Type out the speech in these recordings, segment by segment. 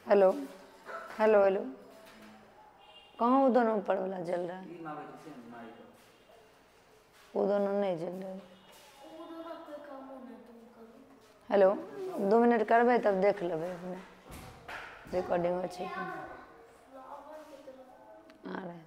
Hello hello hello, कहाँ वो दोनों ऊपर वाला जल रहा है? वो दोनों नहीं जल रहे। हेलो, 2 मिनट करबे तब देख लेबै अपने रिकॉर्डिंग अच्छी आ रहे।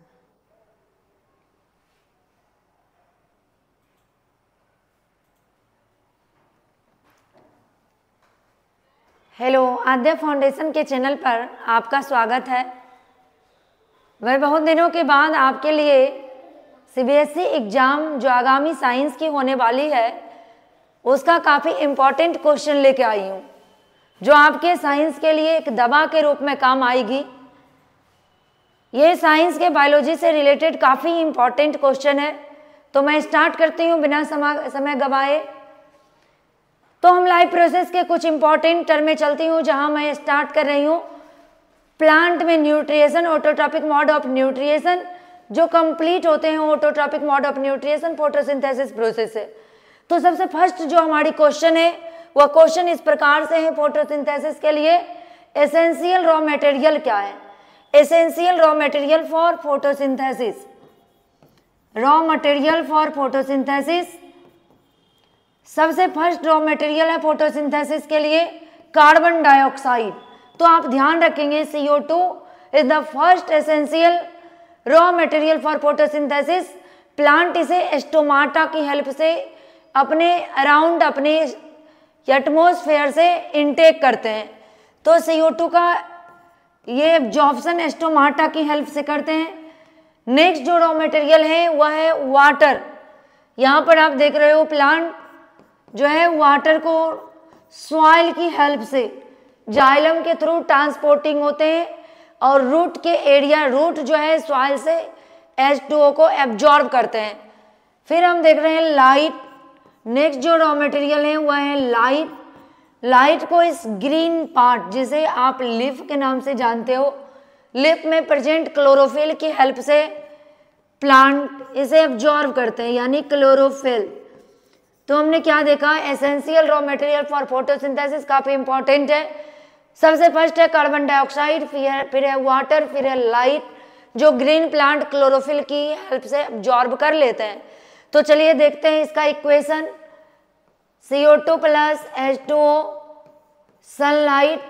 हेलो, आद्या फाउंडेशन के चैनल पर आपका स्वागत है। वह बहुत दिनों के बाद आपके लिए सीबीएसई एग्ज़ाम जो आगामी साइंस की होने वाली है उसका काफ़ी इम्पॉर्टेंट क्वेश्चन लेके आई हूँ, जो आपके साइंस के लिए एक दवा के रूप में काम आएगी। ये साइंस के बायोलॉजी से रिलेटेड काफ़ी इम्पॉर्टेंट क्वेश्चन है। तो मैं स्टार्ट करती हूँ बिना समय गवाए। तो हम लाइफ प्रोसेस के कुछ इंपॉर्टेंट टर्म में चलती हूँ, जहाँ मैं स्टार्ट कर रही हूँ प्लांट में nutrition, autotrophic mode of nutrition जो कंप्लीट होते हैं autotrophic mode of nutrition photosynthesis process से। तो सबसे फर्स्ट जो हमारी क्वेश्चन है वह क्वेश्चन इस प्रकार से है, फोटोसिंथेसिस के लिए एसेंशियल रॉ मटेरियल क्या है? Essential raw material for photosynthesis, raw material for photosynthesis, सबसे फर्स्ट रॉ मटेरियल है फोटोसिंथेसिस के लिए कार्बन डाइऑक्साइड। तो आप ध्यान रखेंगे CO2 is the first essential raw material for photosynthesis. Plant इसे स्टोमाटा की हेल्प से अपने अराउंड अपने एटमॉस्फेयर से इनटेक करते हैं। तो CO2 का ये एब्जॉर्प्शन स्टोमाटा की हेल्प से करते हैं। नेक्स्ट जो रॉ मटेरियल है वह है वाटर। यहाँ पर आप देख रहे हो प्लांट जो है वाटर को सॉइल की हेल्प से जाइलम के थ्रू ट्रांसपोर्टिंग होते हैं और रूट के एरिया, रूट जो है सॉइल से H2O को एब्जॉर्ब करते हैं। फिर हम देख रहे हैं लाइट। नेक्स्ट जो रॉ मटेरियल है वह है लाइट। लाइट को इस ग्रीन पार्ट जिसे आप लिफ के नाम से जानते हो, लिफ में प्रेजेंट क्लोरोफिल की हेल्प से प्लांट इसे एब्जॉर्ब करते हैं, यानी क्लोरोफिल। तो हमने क्या देखा? Essential raw material for photosynthesis काफी इंपॉर्टेंट है। सबसे फर्स्ट है कार्बन डाइऑक्साइड, फिर है वाटर, फिर है लाइट जो ग्रीन प्लांट क्लोरोफिल की हेल्प से एब्जॉर्ब कर लेते हैं। तो चलिए देखते हैं इसका equation. CO2 plus H2O, sunlight,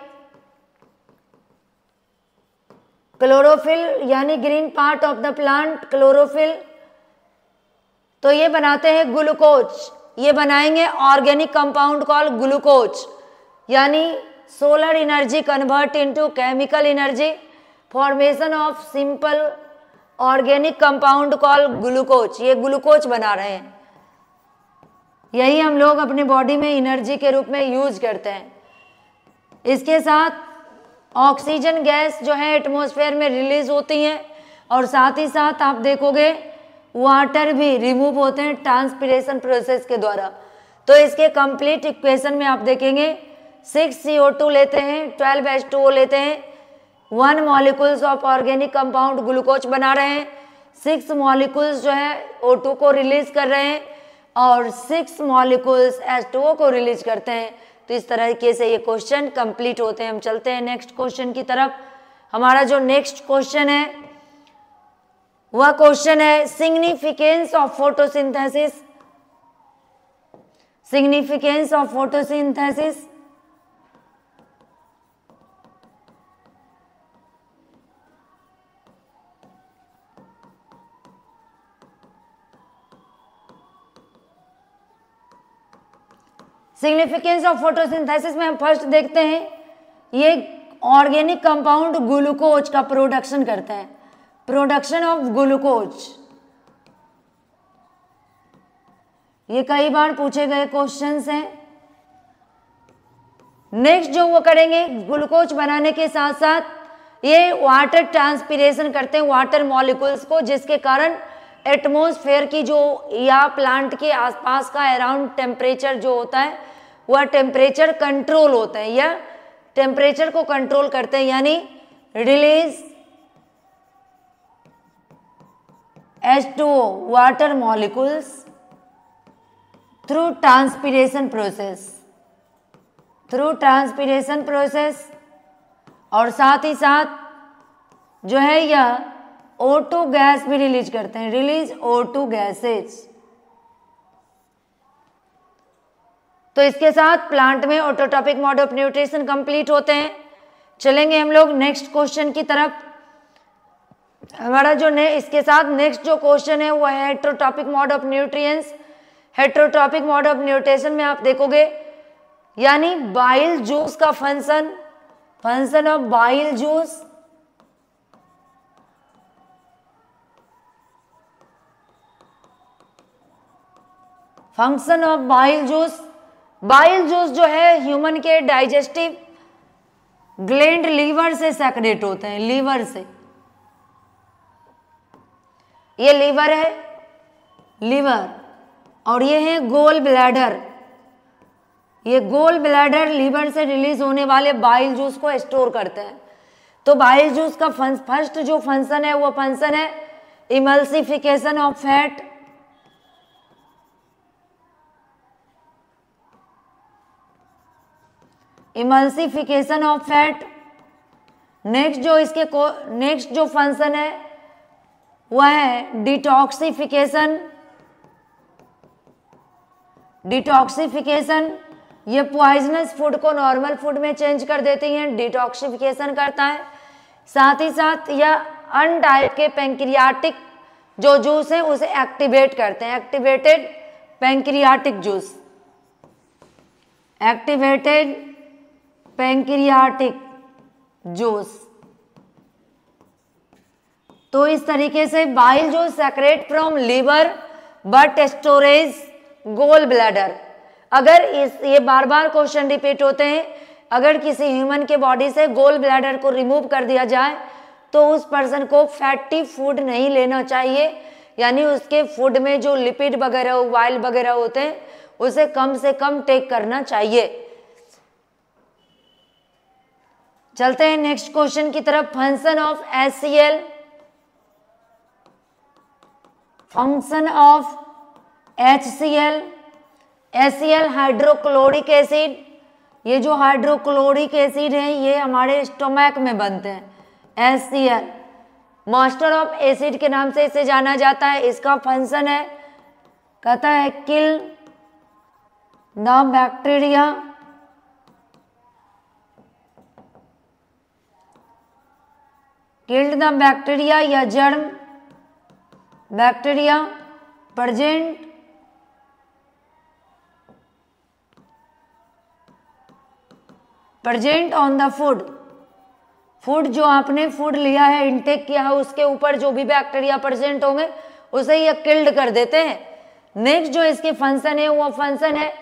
chlorophyll यानी green part of the plant chlorophyll, तो ये बनाते हैं ग्लूकोज। ये बनाएंगे ऑर्गेनिक कंपाउंड कॉल ग्लूकोज, यानी solar energy convert into chemical energy, formation of simple organic compound call glucose. ये ग्लूकोज बना रहे हैं, यही हम लोग अपने बॉडी में एनर्जी के रूप में यूज करते हैं। इसके साथ ऑक्सीजन गैस जो है एटमॉस्फेयर में रिलीज होती है और साथ ही साथ आप देखोगे वाटर भी रिमूव होते हैं ट्रांसपिरेशन प्रोसेस के द्वारा। तो इसके कंप्लीट इक्वेशन में आप देखेंगे 6 CO2 लेते हैं, 12 H2O लेते हैं, 1 molecules of organic compound glucose बना रहे हैं, 6 मॉलिक्यूल्स जो है O2 को रिलीज कर रहे हैं और 6 मॉलिक्यूल्स H2O को रिलीज करते हैं। तो इस तरीके से ये क्वेश्चन कंप्लीट होते हैं। हम चलते हैं नेक्स्ट क्वेश्चन की तरफ। हमारा जो नेक्स्ट क्वेश्चन है वह क्वेश्चन है significance of photosynthesis. Significance of photosynthesis, significance of photosynthesis में हम फर्स्ट देखते हैं ये ऑर्गेनिक कंपाउंड ग्लूकोज का प्रोडक्शन करते हैं, प्रोडक्शन ऑफ ग्लूकोज। ये कई बार पूछे गए क्वेश्चंस हैं। नेक्स्ट जो वो करेंगे ग्लूकोज बनाने के साथ साथ ये वाटर ट्रांसपिरेशन करते हैं वाटर मॉलिक्यूल्स को, जिसके कारण एटमॉस्फेयर की जो या प्लांट के आसपास का अराउंड टेम्परेचर जो होता है वह टेम्परेचर कंट्रोल होता है या टेम्परेचर को कंट्रोल करते हैं, यानी release H2O water molecules through transpiration process, और साथ ही साथ जो है यह O2 गैस भी रिलीज करते हैं, रिलीज O2 गैसेज। तो इसके साथ प्लांट में autotrophic mode of nutrition complete होते हैं। चलेंगे हम लोग नेक्स्ट क्वेश्चन की तरफ। हमारा जो इसके साथ नेक्स्ट जो क्वेश्चन है वो है heterotrophic mode of nutrients. Heterotrophic mode of nutrition में आप देखोगे यानी बाइल जूस का function of bile juice function of bile juice जो है ह्यूमन के डाइजेस्टिव ग्लैंड लीवर से सेक्रेट होते हैं, लीवर से। ये लीवर है, लीवर, और ये है गोल ब्लैडर। ये गोल ब्लैडर लीवर से रिलीज होने वाले बाइल जूस को स्टोर करते हैं। तो बाइल जूस का फर्स्ट जो फंक्शन है वो फंक्शन है emulsification of fat. Emulsification of fat. Next जो फंक्शन है वह है डिटॉक्सिफिकेशन। ये पॉइजनस फूड को नॉर्मल फूड में चेंज कर देती हैं, डिटॉक्सिफिकेशन करता है। साथ ही साथ यह अनडाइट के पैंक्रियाटिक जो जूस है उसे एक्टिवेट करते हैं, activated pancreatic juice, activated pancreatic juice. तो इस तरीके से bile juice secrete from liver but storage gall bladder. अगर ये बार बार क्वेश्चन रिपीट होते हैं, अगर किसी ह्यूमन के बॉडी से गोल ब्लैडर को रिमूव कर दिया जाए तो उस पर्सन को फैटी फूड नहीं लेना चाहिए, यानी उसके फूड में जो लिपिड वगैरह ऑयल वगैरह होते हैं उसे कम से कम टेक करना चाहिए। चलते हैं नेक्स्ट क्वेश्चन की तरफ। Function of HCl, function of HCl, HCl hydrochloric acid. ये जो हाइड्रोक्लोरिक एसिड है ये हमारे स्टोमक में बनते हैं। HCl मास्टर ऑफ एसिड के नाम से इसे जाना जाता है। इसका फंक्शन है, कहता है kill the bacteria, killed the bacteria या germ bacteria present on the food जो आपने फूड लिया है, इनटेक किया है, उसके ऊपर जो भी बैक्टीरिया प्रेजेंट होंगे उसे ये किल्ड कर देते हैं। नेक्स्ट जो इसके फंक्शन है वो फंक्शन है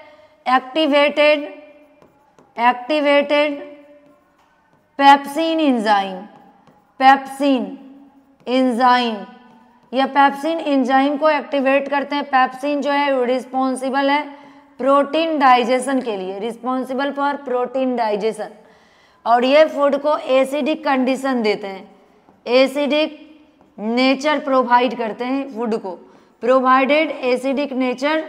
एक्टिवेटेड पेप्सिन एंजाइम। यह पेप्सिन एंजाइम को एक्टिवेट करते हैं। पेप्सिन जो है रिस्पॉन्सिबल है प्रोटीन डाइजेशन के लिए, रिस्पॉन्सिबल फॉर प्रोटीन डाइजेशन, और ये फूड को एसिडिक कंडीशन देते हैं, एसिडिक नेचर प्रोवाइड करते हैं फूड को। Provided acidic nature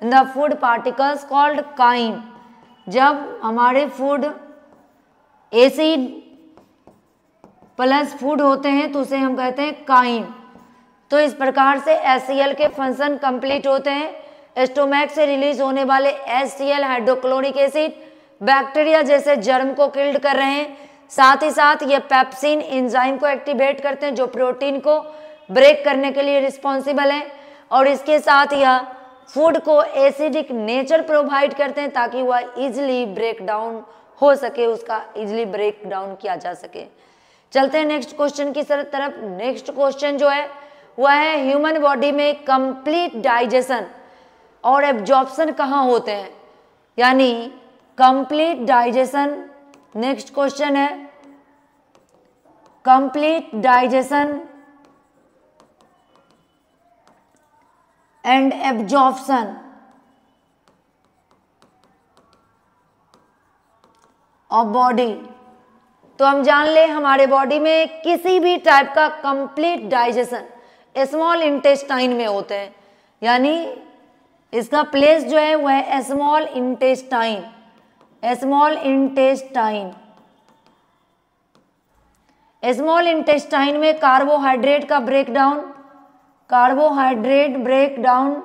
in the food particles called crime. जब हमारे फूड एसिड प्लस फूड होते हैं तो उसे हम कहते हैं काइम। तो इस प्रकार से HCl के फंक्शन कंप्लीट होते हैं। स्टोमैक से रिलीज होने वाले HCl हाइड्रोक्लोरिक एसिड बैक्टीरिया जैसे जर्म को किल्ड कर रहे हैं, साथ ही साथ ये पेप्सिन एंजाइम को एक्टिवेट करते हैं जो प्रोटीन को ब्रेक करने के लिए रिस्पॉन्सिबल है, और इसके साथ यह फूड को एसिडिक नेचर प्रोवाइड करते हैं ताकि वह इजिली ब्रेक डाउन हो सके, उसका इजिली ब्रेक डाउन किया जा सके। चलते हैं नेक्स्ट क्वेश्चन की तरफ। नेक्स्ट क्वेश्चन जो है वह है ह्यूमन बॉडी में कंप्लीट डाइजेशन और एब्जॉर्प्शन कहाँ होते हैं, यानी कंप्लीट डाइजेशन। नेक्स्ट क्वेश्चन है complete digestion and absorption of body. तो हम जान ले हमारे बॉडी में किसी भी टाइप का कंप्लीट डाइजेशन स्मॉल इंटेस्टाइन में होते हैं, यानी इसका प्लेस जो है वह है स्मॉल इंटेस्टाइन। स्मॉल इंटेस्टाइन में कार्बोहाइड्रेट का ब्रेकडाउन, कार्बोहाइड्रेट ब्रेकडाउन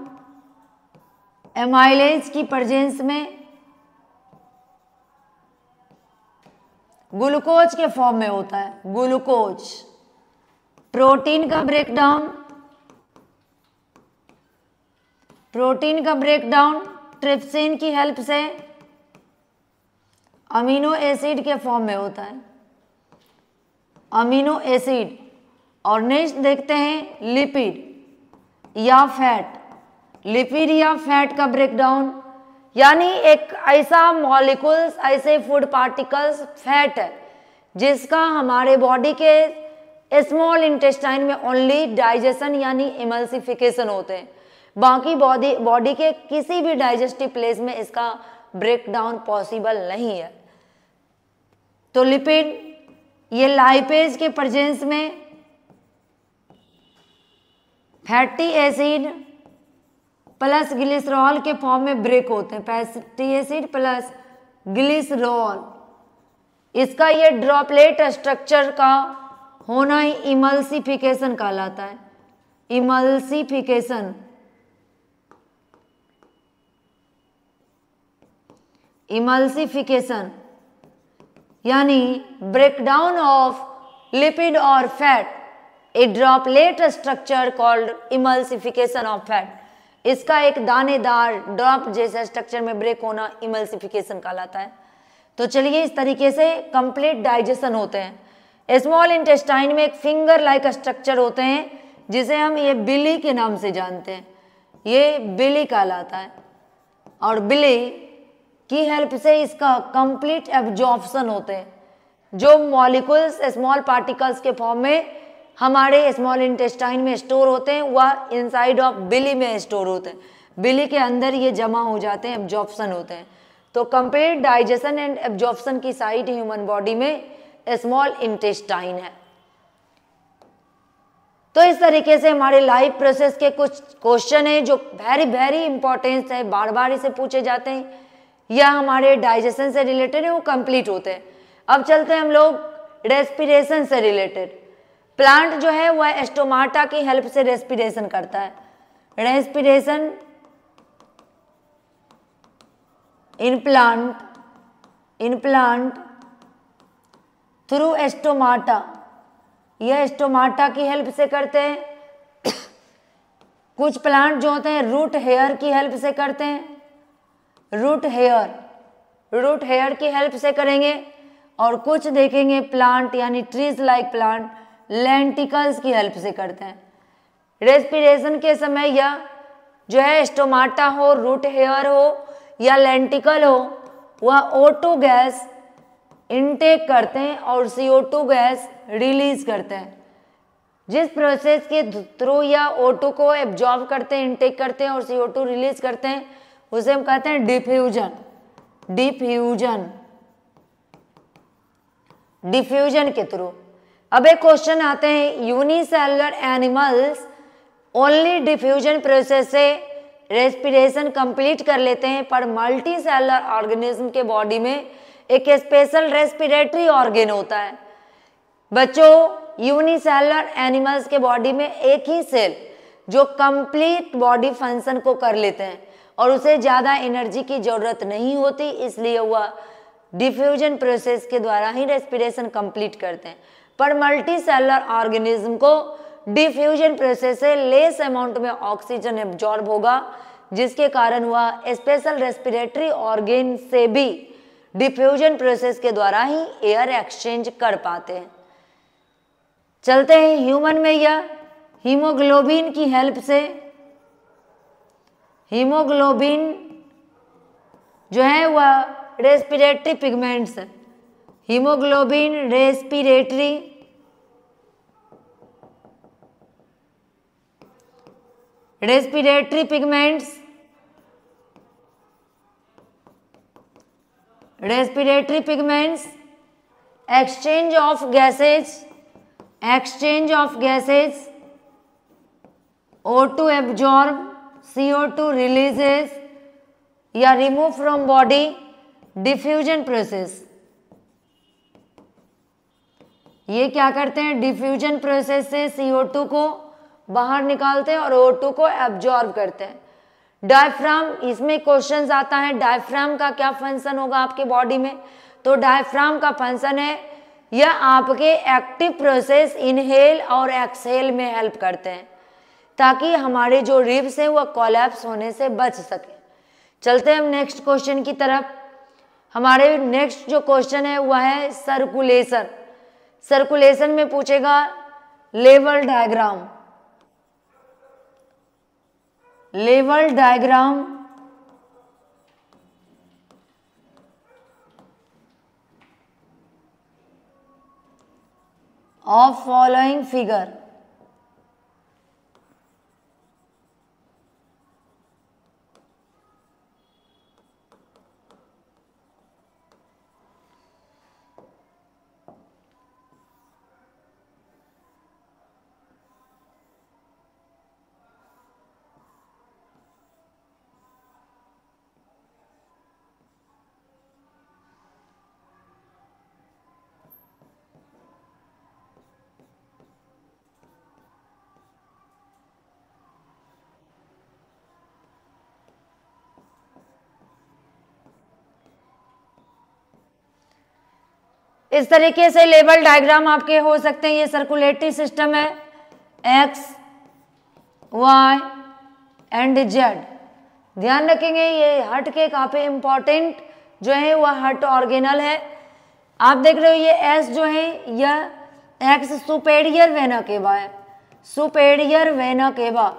एमाइलेज की प्रेजेंस में ग्लूकोज के फॉर्म में होता है, ग्लूकोज। प्रोटीन का ब्रेकडाउन, प्रोटीन का ब्रेकडाउन ट्रिप्सिन की हेल्प से अमीनो एसिड के फॉर्म में होता है, अमीनो एसिड। और नेक्स्ट देखते हैं लिपिड या फैट, लिपिड या फैट का ब्रेकडाउन, यानी एक ऐसा मॉलिक्यूल्स, ऐसे फूड पार्टिकल्स फैट है जिसका हमारे बॉडी के स्मॉल इंटेस्टाइन में ओनली डाइजेशन यानी इमल्सिफिकेशन होते हैं, बाकी बॉडी के किसी भी डाइजेस्टिव प्लेस में इसका ब्रेकडाउन पॉसिबल नहीं है। तो लिपिड ये लाइपेज के प्रेजेंस में फैटी एसिड प्लस ग्लिसरॉल के फॉर्म में ब्रेक होते हैं, फैटी एसिड प्लस ग्लिसरॉल। इसका ये ड्रॉपलेट स्ट्रक्चर का होना ही इमल्सिफिकेशन कहलाता है, इमल्सिफिकेशन। इमल्सिफिकेशन यानी ब्रेकडाउन ऑफ लिपिड और fat, A droplet structure called emulsification of fat. इसका एक दानेदार ड्रॉप जैसे स्ट्रक्चर में ब्रेक होना इमल्सिफिकेशन कहलाता है। तो चलिए, इस तरीके से कंप्लीट डाइजेशन होते हैं। स्मॉल इंटेस्टाइन में एक फिंगर लाइक स्ट्रक्चर होते हैं जिसे हम ये बिली के नाम से जानते हैं, ये बिली कहलाता है। और बिली की हेल्प से इसका कंप्लीट एब्जॉर्प्शन होते हैं, जो मॉलिक्यूल्स स्मॉल पार्टिकल्स के फॉर्म में हमारे स्मॉल इंटेस्टाइन में स्टोर होते हैं, वह इनसाइड ऑफ बिली में स्टोर होते हैं, बिली के अंदर ये जमा हो जाते हैं, एब्जॉर्प्शन होते हैं। तो कंप्लीट डाइजेशन एंड एब्जॉर्प्शन की साइट ह्यूमन बॉडी में स्मॉल इंटेस्टाइन है। तो इस तरीके से हमारे लाइफ प्रोसेस के कुछ क्वेश्चन है जो वेरी वेरी इंपॉर्टेंट है, बार बार इसे पूछे जाते हैं या हमारे डाइजेशन से रिलेटेड है, वो कंप्लीट होते हैं। अब चलते हैं हम लोग रेस्पिरेशन से रिलेटेड। प्लांट जो है वह स्टोमाटा की हेल्प से रेस्पिरेशन करता है। Respiration in plant through stomata, यह स्टोमाटा की हेल्प से करते हैं। कुछ प्लांट जो होते हैं रूट हेयर की हेल्प से करते हैं, रूट हेयर की हेल्प से करेंगे। और कुछ देखेंगे प्लांट यानी ट्रीज लाइक प्लांट लेंटिकल्स की हेल्प से करते हैं। रेस्पिरेशन के समय यह जो है स्टोमाटा हो, रूट हेयर हो या लेंटिकल हो, वह O2 गैस इनटेक करते हैं और CO2 गैस रिलीज करते हैं। जिस प्रोसेस के थ्रू या O2 को एब्जॉर्ब करते हैं, इनटेक करते हैं और CO2 रिलीज करते हैं, उसे हम कहते हैं डिफ्यूजन। डिफ्यूजन के थ्रू। अब एक क्वेश्चन आते हैं, unicellular animals only diffusion process से रेस्पिरेशन कंप्लीट कर लेते हैं, पर मल्टी सेलुलर ऑर्गेनिज्म के बॉडी में एक स्पेशल रेस्पिरेटरी ऑर्गन होता है। बच्चों, यूनिसेलुलर एनिमल्स के बॉडी में एक ही सेल जो कंप्लीट बॉडी फंक्शन को कर लेते हैं और उसे ज़्यादा एनर्जी की ज़रूरत नहीं होती, इसलिए वह डिफ्यूजन प्रोसेस के द्वारा ही रेस्पिरेशन कंप्लीट करते हैं। पर मल्टी सेलुलर ऑर्गेनिज्म को डिफ्यूजन प्रोसेस से लेस अमाउंट में ऑक्सीजन एब्जॉर्ब होगा, जिसके कारण वह स्पेशल रेस्पिरेटरी ऑर्गन से भी डिफ्यूजन प्रोसेस के द्वारा ही एयर एक्सचेंज कर पाते हैं। चलते हैं ह्यूमन में, यह हीमोग्लोबिन की हेल्प से, हीमोग्लोबिन जो है वह रेस्पिरेटरी पिगमेंट्स है। Haemoglobin respiratory pigments, exchange of gases, O2 absorb, CO2 releases या remove from body, diffusion process. ये क्या करते हैं, डिफ्यूजन प्रोसेस से CO2 को बाहर निकालते हैं और O2 को एब्जॉर्ब करते हैं। डायफ्राम, इसमें क्वेश्चंस आता है डायफ्राम का क्या फंक्शन होगा आपके बॉडी में। तो डायफ्राम का फंक्शन है, यह आपके एक्टिव प्रोसेस इनहेल और एक्सहेल में हेल्प करते हैं ताकि हमारे जो रिब्स हैं वह कोलैप्स होने से बच सके। चलते हैं हम नेक्स्ट क्वेश्चन की तरफ। हमारे नेक्स्ट जो क्वेश्चन है वह है सर्कुलेशन। सर्कुलेशन में पूछेगा level diagram. Level diagram of following figure. इस तरीके से लेवल डायग्राम आपके हो सकते हैं। ये सर्कुलेटरी सिस्टम है, X, Y एंड Z। ध्यान रखेंगे ये हार्ट के काफी इंपॉर्टेंट जो है वह हार्ट ऑर्गेनल है। आप देख रहे हो ये S जो है यह X सुपेरियर वेना केवा है, सुपेरियर वेना केवा।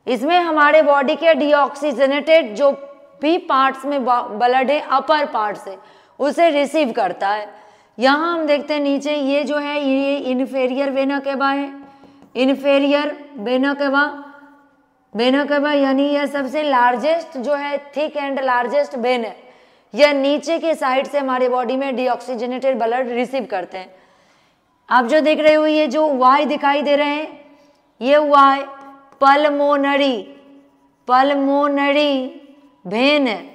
इसमें हमारे बॉडी के डीऑक्सीजनेटेड जो भी पार्ट्स में ब्लड है अपर पार्ट से उसे रिसीव करता है। यहाँ हम देखते हैं नीचे ये जो है ये इन्फेरियर वेना केवा है, inferior vena cava. Vena cava यानी यह सबसे लार्जेस्ट जो है थिक एंड लार्जेस्ट वेन है। यह नीचे के साइड से हमारे बॉडी में डीऑक्सीजनेटेड ब्लड रिसीव करते हैं। आप जो देख रहे हो ये जो वाई दिखाई दे रहे हैं ये वाई पल्मोनरी, पल्मोनरी वेन है।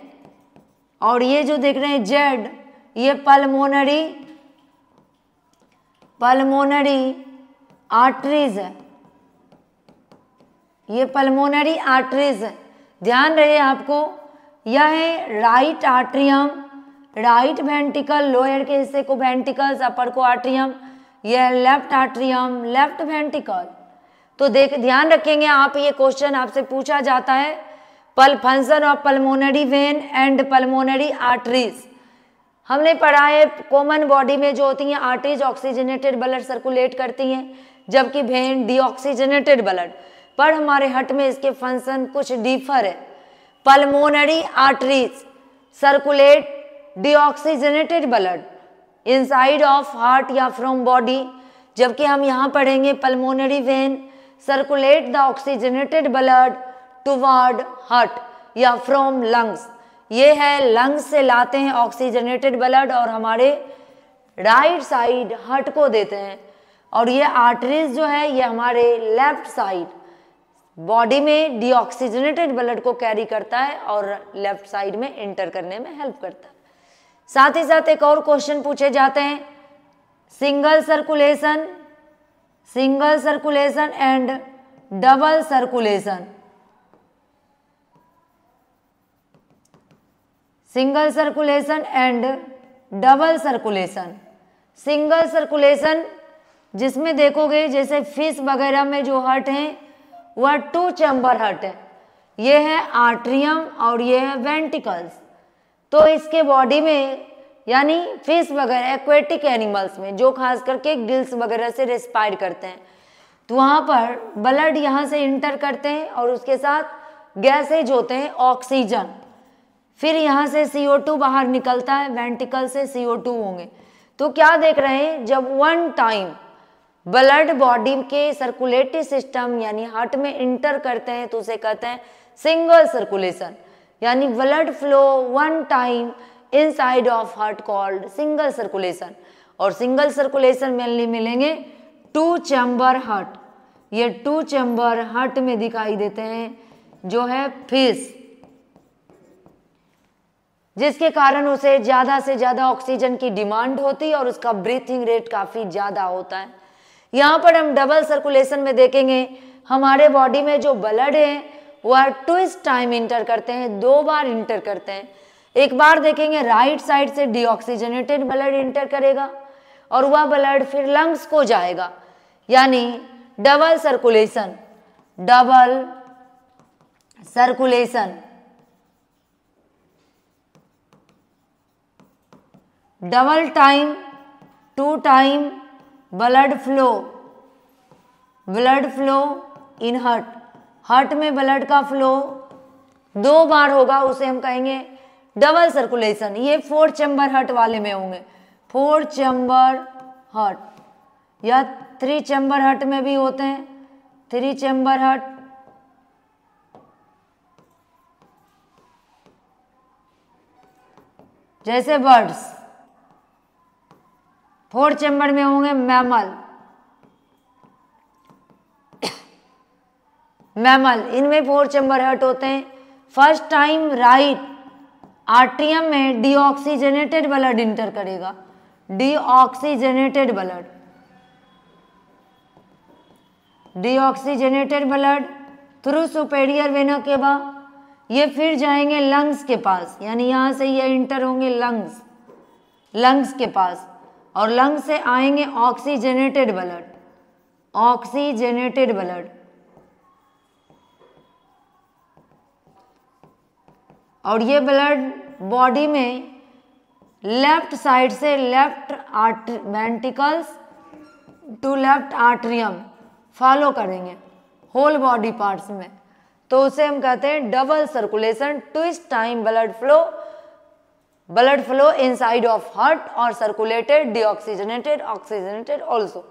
और ये जो देख रहे हैं जेड ये पल्मोनरी, पल्मोनरी आर्टरीज है, ये पल्मोनरी आर्टरीज है। ध्यान रहे आपको यह है right atrium, right ventricle, lower के हिस्से को वेंट्रिकल्स, अपर को आर्ट्रियम। यह लेफ्ट आर्ट्रियम, लेफ्ट वेंट्रिकल। तो ध्यान रखेंगे आप, ये क्वेश्चन आपसे पूछा जाता है function of pulmonary vein and pulmonary arteries. हमने पढ़ा है कॉमन बॉडी में जो होती हैं आर्टरीज ऑक्सीजनेटेड ब्लड सर्कुलेट करती हैं जबकि वेन डीऑक्सीजनेटेड ब्लड। पर हमारे हार्ट में इसके फंक्शन कुछ डिफर है। Pulmonary arteries circulate deoxygenated blood inside of heart या फ्रॉम बॉडी, जबकि हम यहाँ पढ़ेंगे pulmonary vein circulate the oxygenated blood toward heart या फ्रॉम लंग्स। ये है लंग्स से लाते हैं ऑक्सीजनेटेड ब्लड और हमारे राइट साइड हार्ट को देते हैं। और ये आर्टरीज जो है ये हमारे लेफ्ट साइड बॉडी में डीऑक्सीजनेटेड ब्लड को कैरी करता है और लेफ्ट साइड में एंटर करने में हेल्प करता है। साथ ही साथ एक और क्वेश्चन पूछे जाते हैं single circulation, single circulation and double circulation. Single circulation and double circulation. Single circulation जिसमें देखोगे जैसे फिश वगैरह में जो हार्ट हैं वह 2 चैम्बर हार्ट है। ये है आर्ट्रियम और ये है वेंट्रिकल्स। तो इसके बॉडी में यानी फिश वगैरह एक्वेटिक एनिमल्स में जो खास करके गिल्स वगैरह से रेस्पायर करते हैं तो वहाँ पर ब्लड यहाँ से इंटर करते हैं और उसके साथ गैसेज होते हैं ऑक्सीजन। फिर यहाँ से CO2 बाहर निकलता है, वेंट्रिकल से CO2 होंगे। तो क्या देख रहे हैं जब वन टाइम ब्लड बॉडी के सर्कुलेटरी सिस्टम यानी हार्ट में इंटर करते हैं तो उसे कहते हैं सिंगल सर्कुलेशन, यानी blood flow one time inside of heart called single circulation. और सिंगल सर्कुलेशन मेनली मिलेंगे 2 चैम्बर हार्ट। ये 2 चैम्बर हार्ट में दिखाई देते हैं जो है फिश। जिसके कारण उसे ज़्यादा से ज़्यादा ऑक्सीजन की डिमांड होती है और उसका ब्रीथिंग रेट काफ़ी ज़्यादा होता है। यहाँ पर हम डबल सर्कुलेशन में देखेंगे हमारे बॉडी में जो ब्लड है वह ट्विस्ट टाइम इंटर करते हैं, 2 बार इंटर करते हैं। एक बार देखेंगे राइट साइड से डीऑक्सीजनेटेड ब्लड इंटर करेगा और वह ब्लड फिर लंग्स को जाएगा, यानी double circulation, double circulation, double time, 2 time blood flow, blood flow in heart, heart में ब्लड का फ्लो 2 बार होगा, उसे हम कहेंगे डबल सर्कुलेशन। ये 4 चैम्बर हार्ट वाले में होंगे, 4 चैम्बर हार्ट या 3 चैम्बर हार्ट में भी होते हैं, 3 चैम्बर हार्ट। जैसे बर्ड्स 4 चैम्बर में होंगे, मैमल, मैमल इनमें 4 चैम्बर हार्ट होते हैं। फर्स्ट टाइम राइट आर्ट्रियम में डीऑक्सीजनेटेड ब्लड इंटर करेगा, deoxygenated blood, deoxygenated blood through superior vena cava, ये फिर जाएंगे लंग्स के पास, यानी यहाँ से ये इंटर होंगे लंग्स, लंग्स के पास, और लंग्स से आएंगे ऑक्सीजनेटेड ब्लड, ऑक्सीजनेटेड ब्लड, और ये ब्लड बॉडी में लेफ्ट साइड से left ventricles to left atrium follow करेंगे होल बॉडी पार्ट्स में, तो उसे हम कहते हैं double circulation, twist time blood flow inside of heart और सर्कुलेटेड डीऑक्सीजनेटेड ऑक्सीजनेटेड ऑल्सो।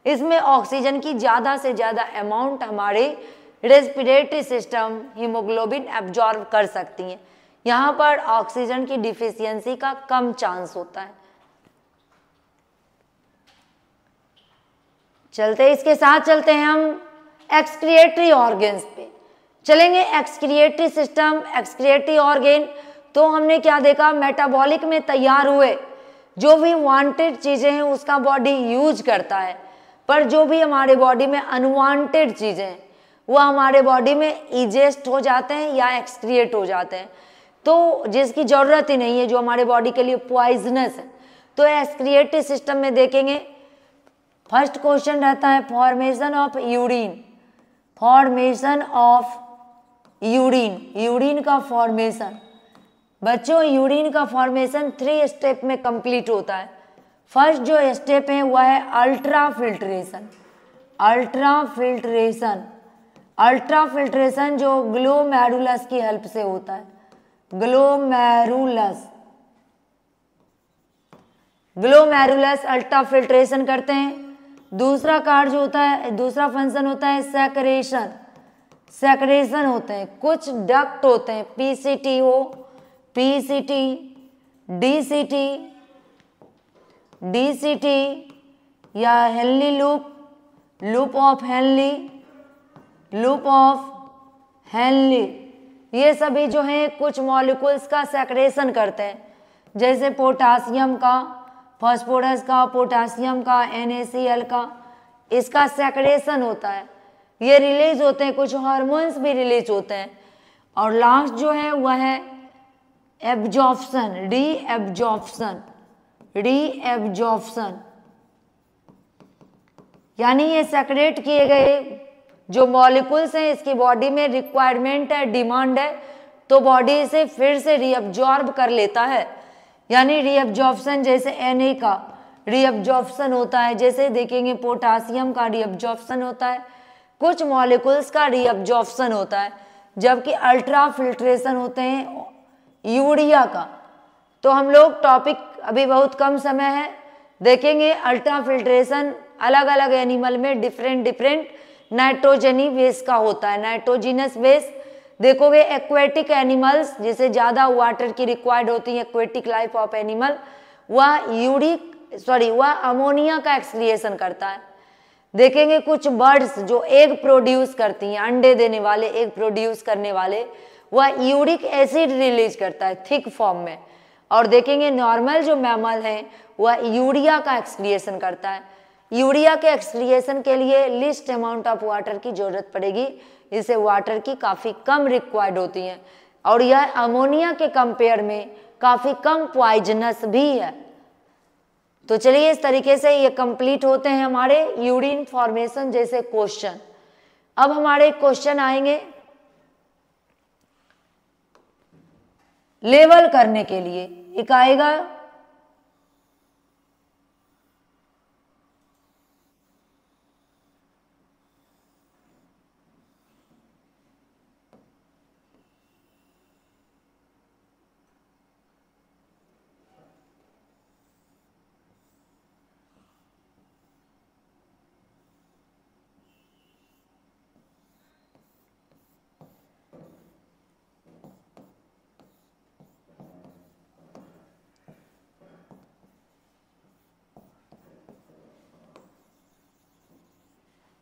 इसमें ऑक्सीजन की ज़्यादा से ज़्यादा अमाउंट हमारे रेस्पिरेटरी सिस्टम हीमोग्लोबिन एब्जॉर्ब कर सकती हैं। यहाँ पर ऑक्सीजन की डिफिशियंसी का कम चांस होता है। इसके साथ चलते हैं हम एक्सक्रिएटरी ऑर्गन्स पे चलेंगे। एक्सक्रिएटरी सिस्टम, एक्सक्रिएटरी ऑर्गन, तो हमने क्या देखा, मेटाबॉलिक में तैयार हुए जो भी वांटेड चीज़ें हैं उसका बॉडी यूज करता है, पर जो भी हमारे बॉडी में अनवांटेड चीज़ें हैं वह हमारे बॉडी में इजेस्ट हो जाते हैं या एक्सक्रिएट हो जाते हैं, तो जिसकी ज़रूरत ही नहीं है, जो हमारे बॉडी के लिए पॉइजनस है। तो एक्सक्रिएटरी सिस्टम में देखेंगे फर्स्ट क्वेश्चन रहता है formation of urine, formation of urine, urine का फॉर्मेशन। बच्चों यूरिन का फॉर्मेशन 3 स्टेप में कंप्लीट होता है। फर्स्ट जो स्टेप है वह है ultra filtration, ultra filtration, ultra filtration जो ग्लोमेरुलस की हेल्प से होता है, ग्लोमेरुलस, ग्लोमेरुलस अल्ट्रा फिल्ट्रेशन करते हैं। दूसरा कार्य जो होता है, दूसरा फंक्शन होता है सेक्रेशन, सेक्रेशन होते हैं, कुछ डक्ट होते हैं, पीसीटी हो, पीसीटी, डीसीटी, डीसीटी या Henley loop, loop of Henley, loop of Henley, ये सभी जो हैं कुछ मॉलिक्यूल्स का सेक्रेशन करते हैं, जैसे पोटासियम का, फास्फोरस का, पोटासियम का, NaCl का, इसका सेक्रेशन होता है, ये रिलीज होते हैं, कुछ हार्मोन्स भी रिलीज होते हैं। और लास्ट जो है वह है एब्जॉर्प्शन, री एब्जॉर्प्शन, री एब्जॉर्प्शन, यानी ये सेक्रेट किए गए जो मॉलिक्यूल्स हैं इसकी बॉडी में रिक्वायरमेंट है, डिमांड है, तो बॉडी इसे फिर से रीअब्जॉर्ब कर लेता है, यानी रीअब्जॉर्प्शन। जैसे Na का रीअब्जॉर्प्शन होता है, जैसे देखेंगे पोटासियम का रीअब्जॉर्प्शन होता है, कुछ मॉलिक्यूल्स का रीअब्जॉर्प्शन होता है, जबकि अल्ट्रा फिल्ट्रेशन होते हैं यूरिया का। तो हम लोग टॉपिक अभी बहुत कम समय है, देखेंगे अल्ट्रा फिल्ट्रेशन अलग अलग एनिमल में डिफरेंट डिफरेंट नाइट्रोजनी बेस का होता है, नाइट्रोजिनस बेस। देखोगे एक्वेटिक एनिमल्स जिसे ज़्यादा वाटर की रिक्वायर्ड होती है, एक्वेटिक लाइफ ऑफ एनिमल, वह अमोनिया का एक्सक्रिएशन करता है। देखेंगे कुछ बर्ड्स जो एग प्रोड्यूस करती हैं, अंडे देने वाले, एग प्रोड्यूस करने वाले, वह यूरिक एसिड रिलीज करता है थिक फॉर्म में, और देखेंगे नॉर्मल जो मैमल है वह यूरिया का एक्सक्रिएशन करता है। यूरिया के एक्सक्रिएशन के लिए लिस्ट अमाउंट ऑफ वाटर की जरूरत पड़ेगी, इससे वाटर की काफ़ी कम रिक्वायर्ड होती है और यह अमोनिया के कंपेयर में काफ़ी कम पॉइजनस भी है। तो चलिए इस तरीके से ये कंप्लीट होते हैं हमारे यूरिन फॉर्मेशन जैसे क्वेश्चन। अब हमारे क्वेश्चन आएंगे लेवल करने के लिए। एक आएगा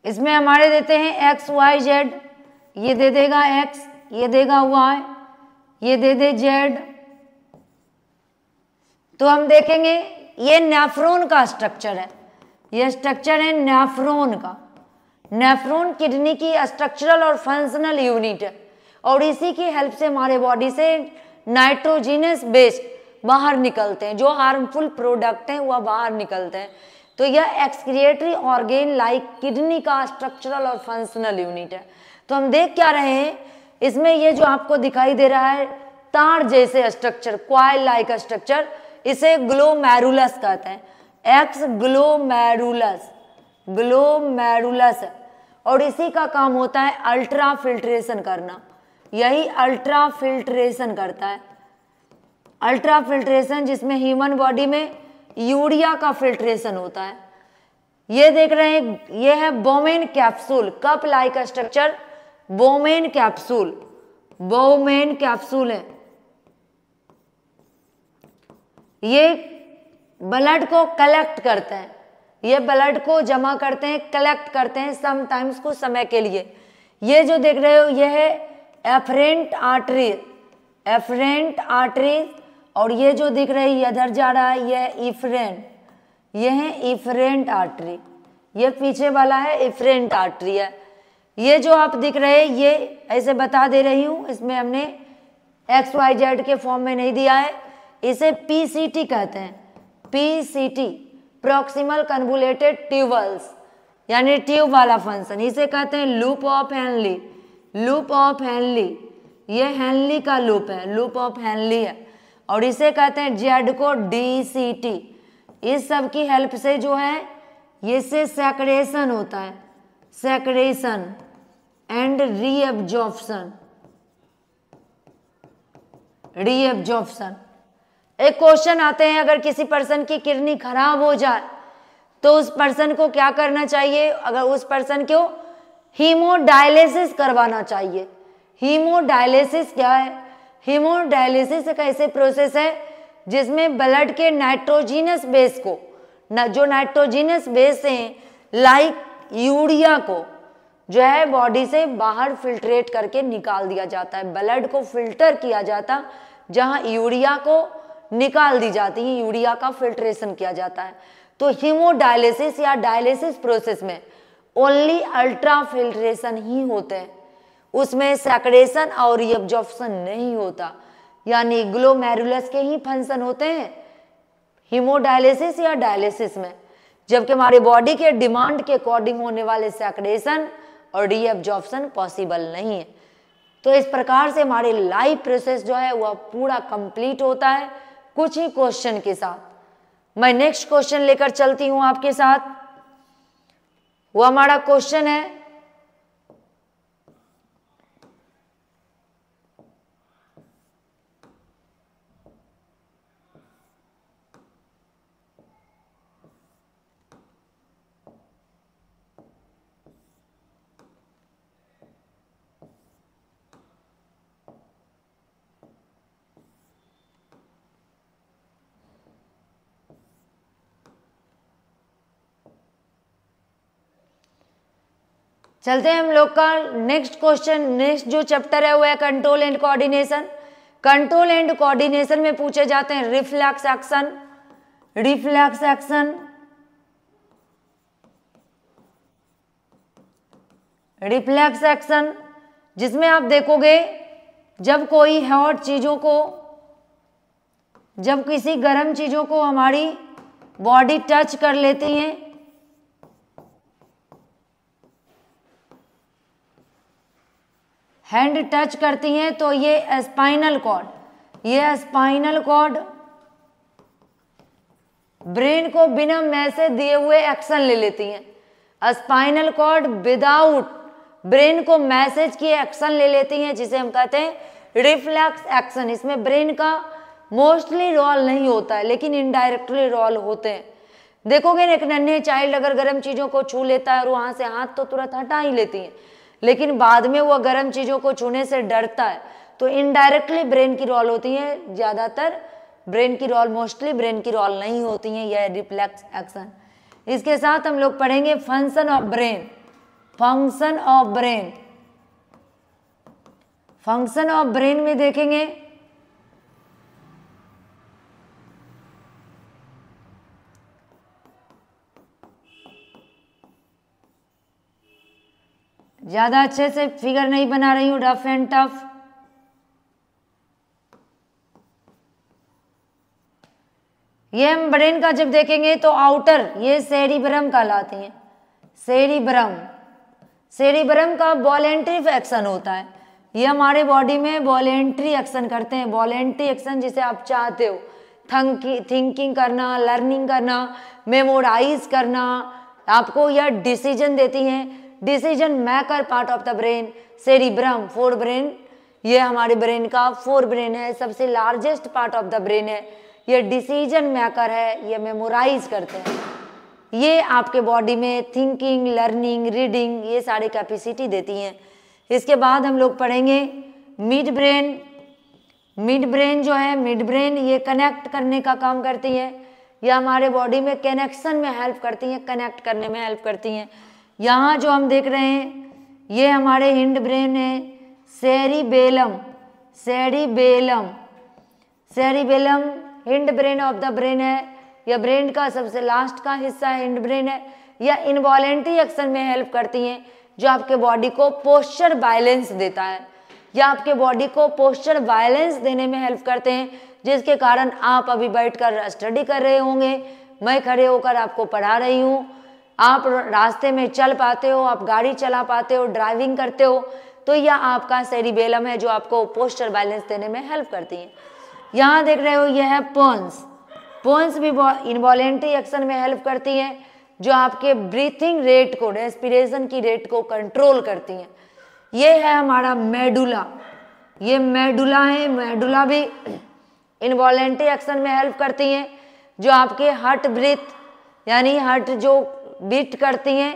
इसमें हमारे देते हैं एक्स वाई जेड, ये दे देगा एक्स, ये देगा वाई, ये दे दे जेड। तो हम देखेंगे ये नेफ्रॉन का स्ट्रक्चर है, ये स्ट्रक्चर है नेफ्रॉन का। नेफ्रॉन किडनी की स्ट्रक्चरल और फंक्शनल यूनिट है और इसी की हेल्प से हमारे बॉडी से नाइट्रोजिनस वेस्ट बाहर निकलते हैं, जो हार्मफुल प्रोडक्ट हैं वह बाहर निकलते हैं। तो यह एक्सक्रिएटरी ऑर्गेन लाइक किडनी का स्ट्रक्चरल और फंक्शनल यूनिट है। तो हम देख क्या रहे हैं, इसमें ये जो आपको दिखाई दे रहा है तार जैसे स्ट्रक्चर, क्वाइल लाइक स्ट्रक्चर, इसे ग्लोमेरुलस कहते हैं। एक्स ग्लोमेरुलस, ग्लोमेरुलस, और इसी का काम होता है अल्ट्रा फिल्ट्रेशन करना, यही अल्ट्रा फिल्ट्रेशन करता है। अल्ट्रा फिल्ट्रेशन जिसमें ह्यूमन बॉडी में यूरिया का फिल्ट्रेशन होता है। ये देख रहे हैं, ये है Bowman capsule, cup like structure, Bowman capsule, Bowman capsule है। ये ब्लड को कलेक्ट करते हैं, ये ब्लड को जमा करते हैं, कलेक्ट करते हैं समटाइम्स कुछ समय के लिए। ये जो देख रहे हो ये है एफरेंट आर्टरी, एफरेंट आर्टरी, और ये जो दिख रही है इधर जा रहा है ये इफरेंट, ये है इफरेंट आर्टरी, ये पीछे वाला है इफरेंट आर्टरी है। ये जो आप दिख रहे हैं ये ऐसे बता दे रही हूँ, इसमें हमने एक्स वाई जेड के फॉर्म में नहीं दिया है, इसे पीसीटी कहते हैं, पीसीटी प्रॉक्सिमल कन्वुलेटेड ट्यूबल्स, यानी ट्यूब वाला फंक्शन, इसे कहते हैं loop of Henley, loop of Henley, ये हेनली का लूप है, लूप ऑफ हेनली है, और इसे कहते हैं जेड को डीसीटी। इस सब की हेल्प से जो है ये से सेक्रेशन होता है, सेक्रेशन एंड रीअब्जॉर्प्शन, रीअब्जॉर्प्शन। एक क्वेश्चन आते हैं, अगर किसी पर्सन की किडनी खराब हो जाए तो उस पर्सन को क्या करना चाहिए? अगर उस पर्सन को हीमोडायलिसिस करवाना चाहिए। हीमोडायलिसिस क्या है? हीमोडायलिसिस एक ऐसे प्रोसेस है जिसमें ब्लड के नाइट्रोजिनस बेस को, जो नाइट्रोजिनस बेस हैं लाइक यूरिया को जो है बॉडी से बाहर फिल्ट्रेट करके निकाल दिया जाता है। ब्लड को फिल्टर किया जाता, जहां यूरिया को निकाल दी जाती है, यूरिया का फिल्ट्रेशन किया जाता है। तो हीमोडायलिसिस या डायलिसिस प्रोसेस में ओनली अल्ट्रा फिल्ट्रेशन ही होते हैं, उसमें सेक्रेशन और रीअब्जॉर्प्शन नहीं होता, यानी ग्लोमेरुलस के ही फंक्शन होते हैं हीमोडायलिसिस या डायलिसिस में, जबकि हमारे बॉडी के डिमांड के अकॉर्डिंग होने वाले सेक्रेशन और रीअब्जॉर्प्शन पॉसिबल नहीं है। तो इस प्रकार से हमारे लाइफ प्रोसेस जो है वह पूरा कंप्लीट होता है कुछ ही क्वेश्चन के साथ। मैं नेक्स्ट क्वेश्चन लेकर चलती हूं आपके साथ। वो हमारा क्वेश्चन है चलते हैं हम लोग का नेक्स्ट क्वेश्चन। नेक्स्ट जो चैप्टर है वो है control and coordination. Control and coordination में पूछे जाते हैं reflex action, reflex action, reflex action, जिसमें आप देखोगे जब कोई हॉट चीजों को, जब किसी गर्म चीजों को हमारी बॉडी टच कर लेती हैं, हैंड टच करती हैं, तो ये स्पाइनल कॉर्ड, ये स्पाइनल कॉर्ड ब्रेन को बिना मैसेज दिए हुए एक्शन ले लेती हैं। स्पाइनल कॉर्ड विदाउट ब्रेन को मैसेज किए एक्शन ले लेती हैं, जिसे हम कहते हैं रिफ्लेक्स एक्शन। इसमें ब्रेन का मोस्टली रोल नहीं होता है, लेकिन इनडायरेक्टली रोल होते हैं। देखोगे एक नन्हे चाइल्ड अगर गर्म चीज़ों को छू लेता है और वहाँ से हाथ तो तुरंत हटा ही लेती है, लेकिन बाद में वो गर्म चीज़ों को छूने से डरता है, तो इनडायरेक्टली ब्रेन की रोल होती है। ज़्यादातर ब्रेन की रोल, मोस्टली ब्रेन की रोल नहीं होती है, यह रिफ्लेक्स एक्शन। इसके साथ हम लोग पढ़ेंगे function of brain, function of brain. Function of brain में देखेंगे ज्यादा अच्छे से फिगर नहीं बना रही हूं, रफ एंड टफ। ये हम ब्रेन का जब देखेंगे तो आउटर, ये सेरिब्रम कहलाती हैं, सेरिब्रम। सेरिब्रम का वॉलेंट्री एक्शन होता है, ये हमारे बॉडी में वॉलेंट्री एक्शन करते हैं। वॉलेंट्री एक्शन जिसे आप चाहते हो, थिंकिंग करना, लर्निंग करना, मेमोराइज करना, आपको यह डिसीजन देती हैं। Decision maker part of the brain, cerebrum, fore brain, ये हमारे ब्रेन का फोर ब्रेन है, सबसे largest part of the brain है। ये डिसीजन मेकर है, ये मेमोराइज करते हैं, ये आपके बॉडी में थिंकिंग, लर्निंग, रीडिंग, ये सारी कैपेसिटी देती हैं। इसके बाद हम लोग पढ़ेंगे मिड ब्रेन। मिड ब्रेन जो है, मिड ब्रेन ये कनेक्ट करने का काम करती है, ये हमारे बॉडी में कनेक्शन में हेल्प करती हैं, कनेक्ट करने में हेल्प करती हैं। यहाँ जो हम देख रहे हैं ये हमारे हिंड ब्रेन है, cerebellum, cerebellum, cerebellum hind brain of the brain है, यह ब्रेन का सबसे लास्ट का हिस्सा है, हिंड ब्रेन है। यह इनवॉलेंट्री एक्शन में हेल्प करती हैं, जो आपके बॉडी को पोस्चर बैलेंस देता है, या आपके बॉडी को पोस्चर बैलेंस देने में हेल्प करते हैं, जिसके कारण आप अभी बैठकर स्टडी कर रहे होंगे, मैं खड़े होकर आपको पढ़ा रही हूँ, आप रास्ते में चल पाते हो, आप गाड़ी चला पाते हो, ड्राइविंग करते हो, तो यह आपका सेरिबेलम है जो आपको पोस्चर बैलेंस देने में हेल्प करती है। यहाँ देख रहे हो यह है पोन्स, पोन्स भी इनवॉलेंट्री एक्शन में हेल्प करती हैं, जो आपके ब्रीथिंग रेट को, रेस्पिरेशन की रेट को कंट्रोल करती हैं। ये है हमारा मेडुला, ये मेडुला है, मेडुला भी इनवॉलेंट्री एक्शन में हेल्प करती हैं, जो आपके हार्ट ब्रीथ, यानी हार्ट जो बीट करती हैं,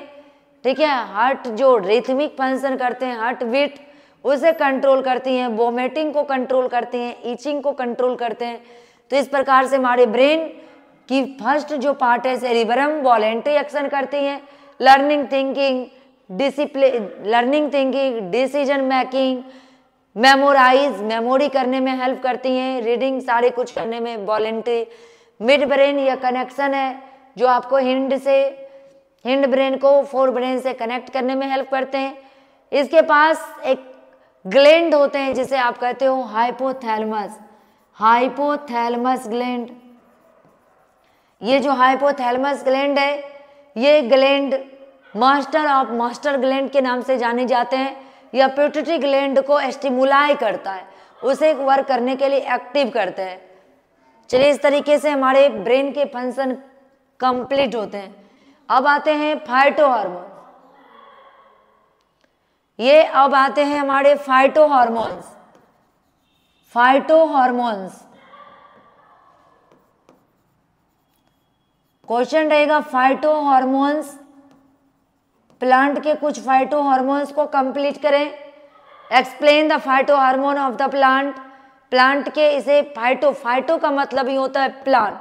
ठीक है, हार्ट जो रिथमिक फंक्शन करते हैं, हार्ट बीट, उसे कंट्रोल करती हैं, वोमिटिंग को कंट्रोल करती हैं, ईचिंग को कंट्रोल करते हैं। तो इस प्रकार से हमारे ब्रेन की फर्स्ट जो पार्ट है सेरिब्रम, वॉलेंट्री एक्शन करती हैं, learning thinking, discipline, learning thinking, decision making, memorise, memory करने में हेल्प करती हैं, रीडिंग, सारे कुछ करने में वॉलेंट्री। मिड ब्रेन यह कनेक्शन है जो आपको हिंड से, हिंड ब्रेन को फोर ब्रेन से कनेक्ट करने में हेल्प करते हैं। इसके पास एक ग्लैंड होते हैं जिसे आप कहते हो हाइपोथैलेमस, हाइपोथैलेमस ग्लैंड। ये जो हाइपोथैलेमस ग्लैंड है, ये gland master of master gland के नाम से जाने जाते हैं। यह पिट्यूटरी ग्लैंड को स्टिमुलाई करता है, उसे वर्क करने के लिए एक्टिव करते हैं। चलिए, इस तरीके से हमारे ब्रेन के फंक्शन कंप्लीट होते हैं। अब आते हैं फाइटो हार्मोन, ये अब आते हैं हमारे phyto hormones. Phyto hormones question रहेगा, फाइटो हार्मोन्स, प्लांट के कुछ फाइटो हार्मोन्स को कंप्लीट करें। Explain the phyto hormone of the plant, plant के, इसे फाइटो, फाइटो का मतलब ही होता है प्लांट,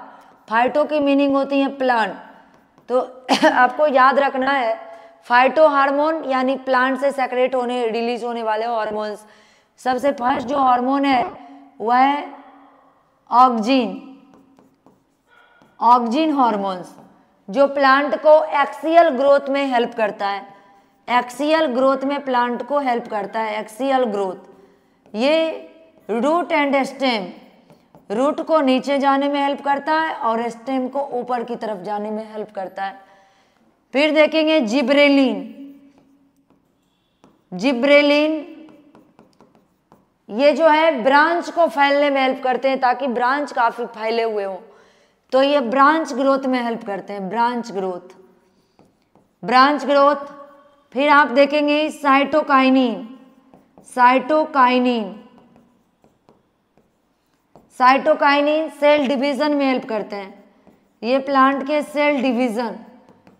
फाइटो की मीनिंग होती है प्लांट। तो आपको याद रखना है, फाइटो हार्मोन यानी प्लांट से सेक्रेट होने, रिलीज होने वाले हार्मोन्स। सबसे फर्स्ट जो हार्मोन है वह है ऑक्जिन हार्मोन्स, जो प्लांट को एक्सियल ग्रोथ में हेल्प करता है। एक्सियल ग्रोथ में प्लांट को हेल्प करता है, एक्सियल ग्रोथ। ये रूट एंड स्टेम, रूट को नीचे जाने में हेल्प करता है और स्टेम को ऊपर की तरफ जाने में हेल्प करता है। फिर देखेंगे जिब्रेलिन। जिब्रेलिन ये जो है ब्रांच को फैलने में हेल्प करते हैं, ताकि ब्रांच काफी फैले हुए हों, तो ये ब्रांच ग्रोथ में हेल्प करते हैं, ब्रांच ग्रोथ, ब्रांच ग्रोथ। फिर आप देखेंगे cytokinin. Cytokinin, cytokinin cell division में हेल्प करते हैं। ये प्लांट के सेल डिवीजन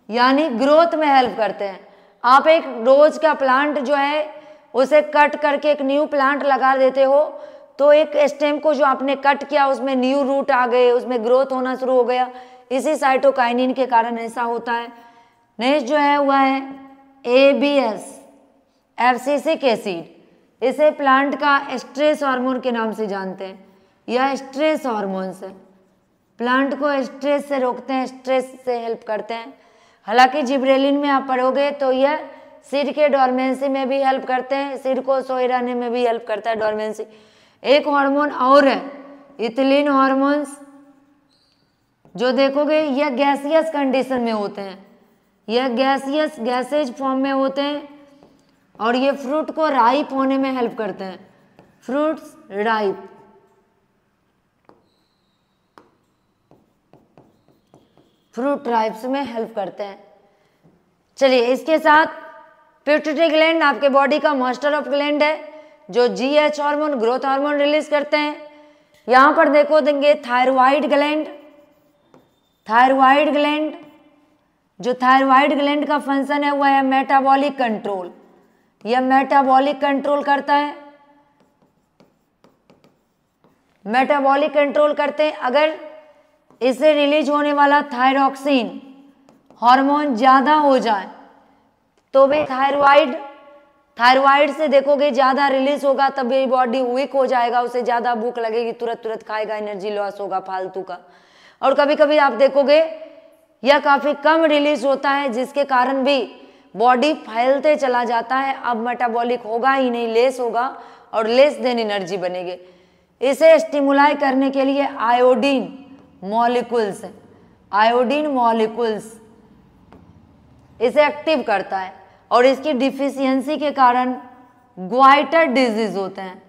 यानी ग्रोथ में हेल्प करते हैं। आप एक रोज का प्लांट जो है उसे कट करके एक न्यू प्लांट लगा देते हो, तो एक स्टेम को जो आपने कट किया उसमें न्यू रूट आ गए, उसमें ग्रोथ होना शुरू हो गया। इसी साइटोकाइनिन के कारण ऐसा होता है। नेक्स्ट जो है वह है ABS, एब्सिसिक एसिड। इसे प्लांट का स्ट्रेस हार्मोन के नाम से जानते हैं। यह स्ट्रेस हार्मोन है, प्लांट को स्ट्रेस से रोकते हैं, स्ट्रेस से हेल्प करते हैं। हालांकि जिब्रेलिन में आप पढ़ोगे तो यह सिर के डोरमेंसी में भी हेल्प करते हैं, सिर को सोए रहने में भी हेल्प करता है, डोरमेंसी। एक हार्मोन और है इथिलीन हार्मोन्स, जो देखोगे यह गैसियस कंडीशन में होते हैं, यह गैसेज फॉर्म में होते हैं और ये फ्रूट को राइप होने में हेल्प करते हैं, फ्रूट्स राइप। फ्रूट राइप्स में हेल्प करते हैं। चलिए, इसके साथ पिट्यूटरी ग्लैंड आपके बॉडी का मास्टर ऑफ ग्लैंड है, जो GH hormone, growth hormone release करते हैं। यहां पर देखो देंगे थायराइड ग्लैंड। थायराइड ग्लैंड, जो थायराइड ग्लैंड का फंक्शन है वह है मेटाबॉलिक कंट्रोल। यह मेटाबॉलिक कंट्रोल करता है, मेटाबॉलिक कंट्रोल करते हैं। अगर इससे रिलीज होने वाला थायरॉक्सिन हार्मोन ज्यादा हो जाए तो भी थायराइड से देखोगे ज्यादा रिलीज होगा, तब ये बॉडी वीक हो जाएगा, उसे ज्यादा भूख लगेगी, तुरंत खाएगा, एनर्जी लॉस होगा फालतू का। और कभी कभी आप देखोगे यह काफी कम रिलीज होता है, जिसके कारण भी बॉडी फैलते चला जाता है। अब मेटाबॉलिक होगा ही नहीं, लेस होगा और लेस देन एनर्जी बनेगी। इसे स्टिमुलाई करने के लिए आयोडीन मॉलिक्यूल्स, आयोडीन मॉलिक्यूल्स इसे एक्टिव करता है और इसकी डिफिशियंसी के कारण ग्वाइटर डिजीज होते हैं।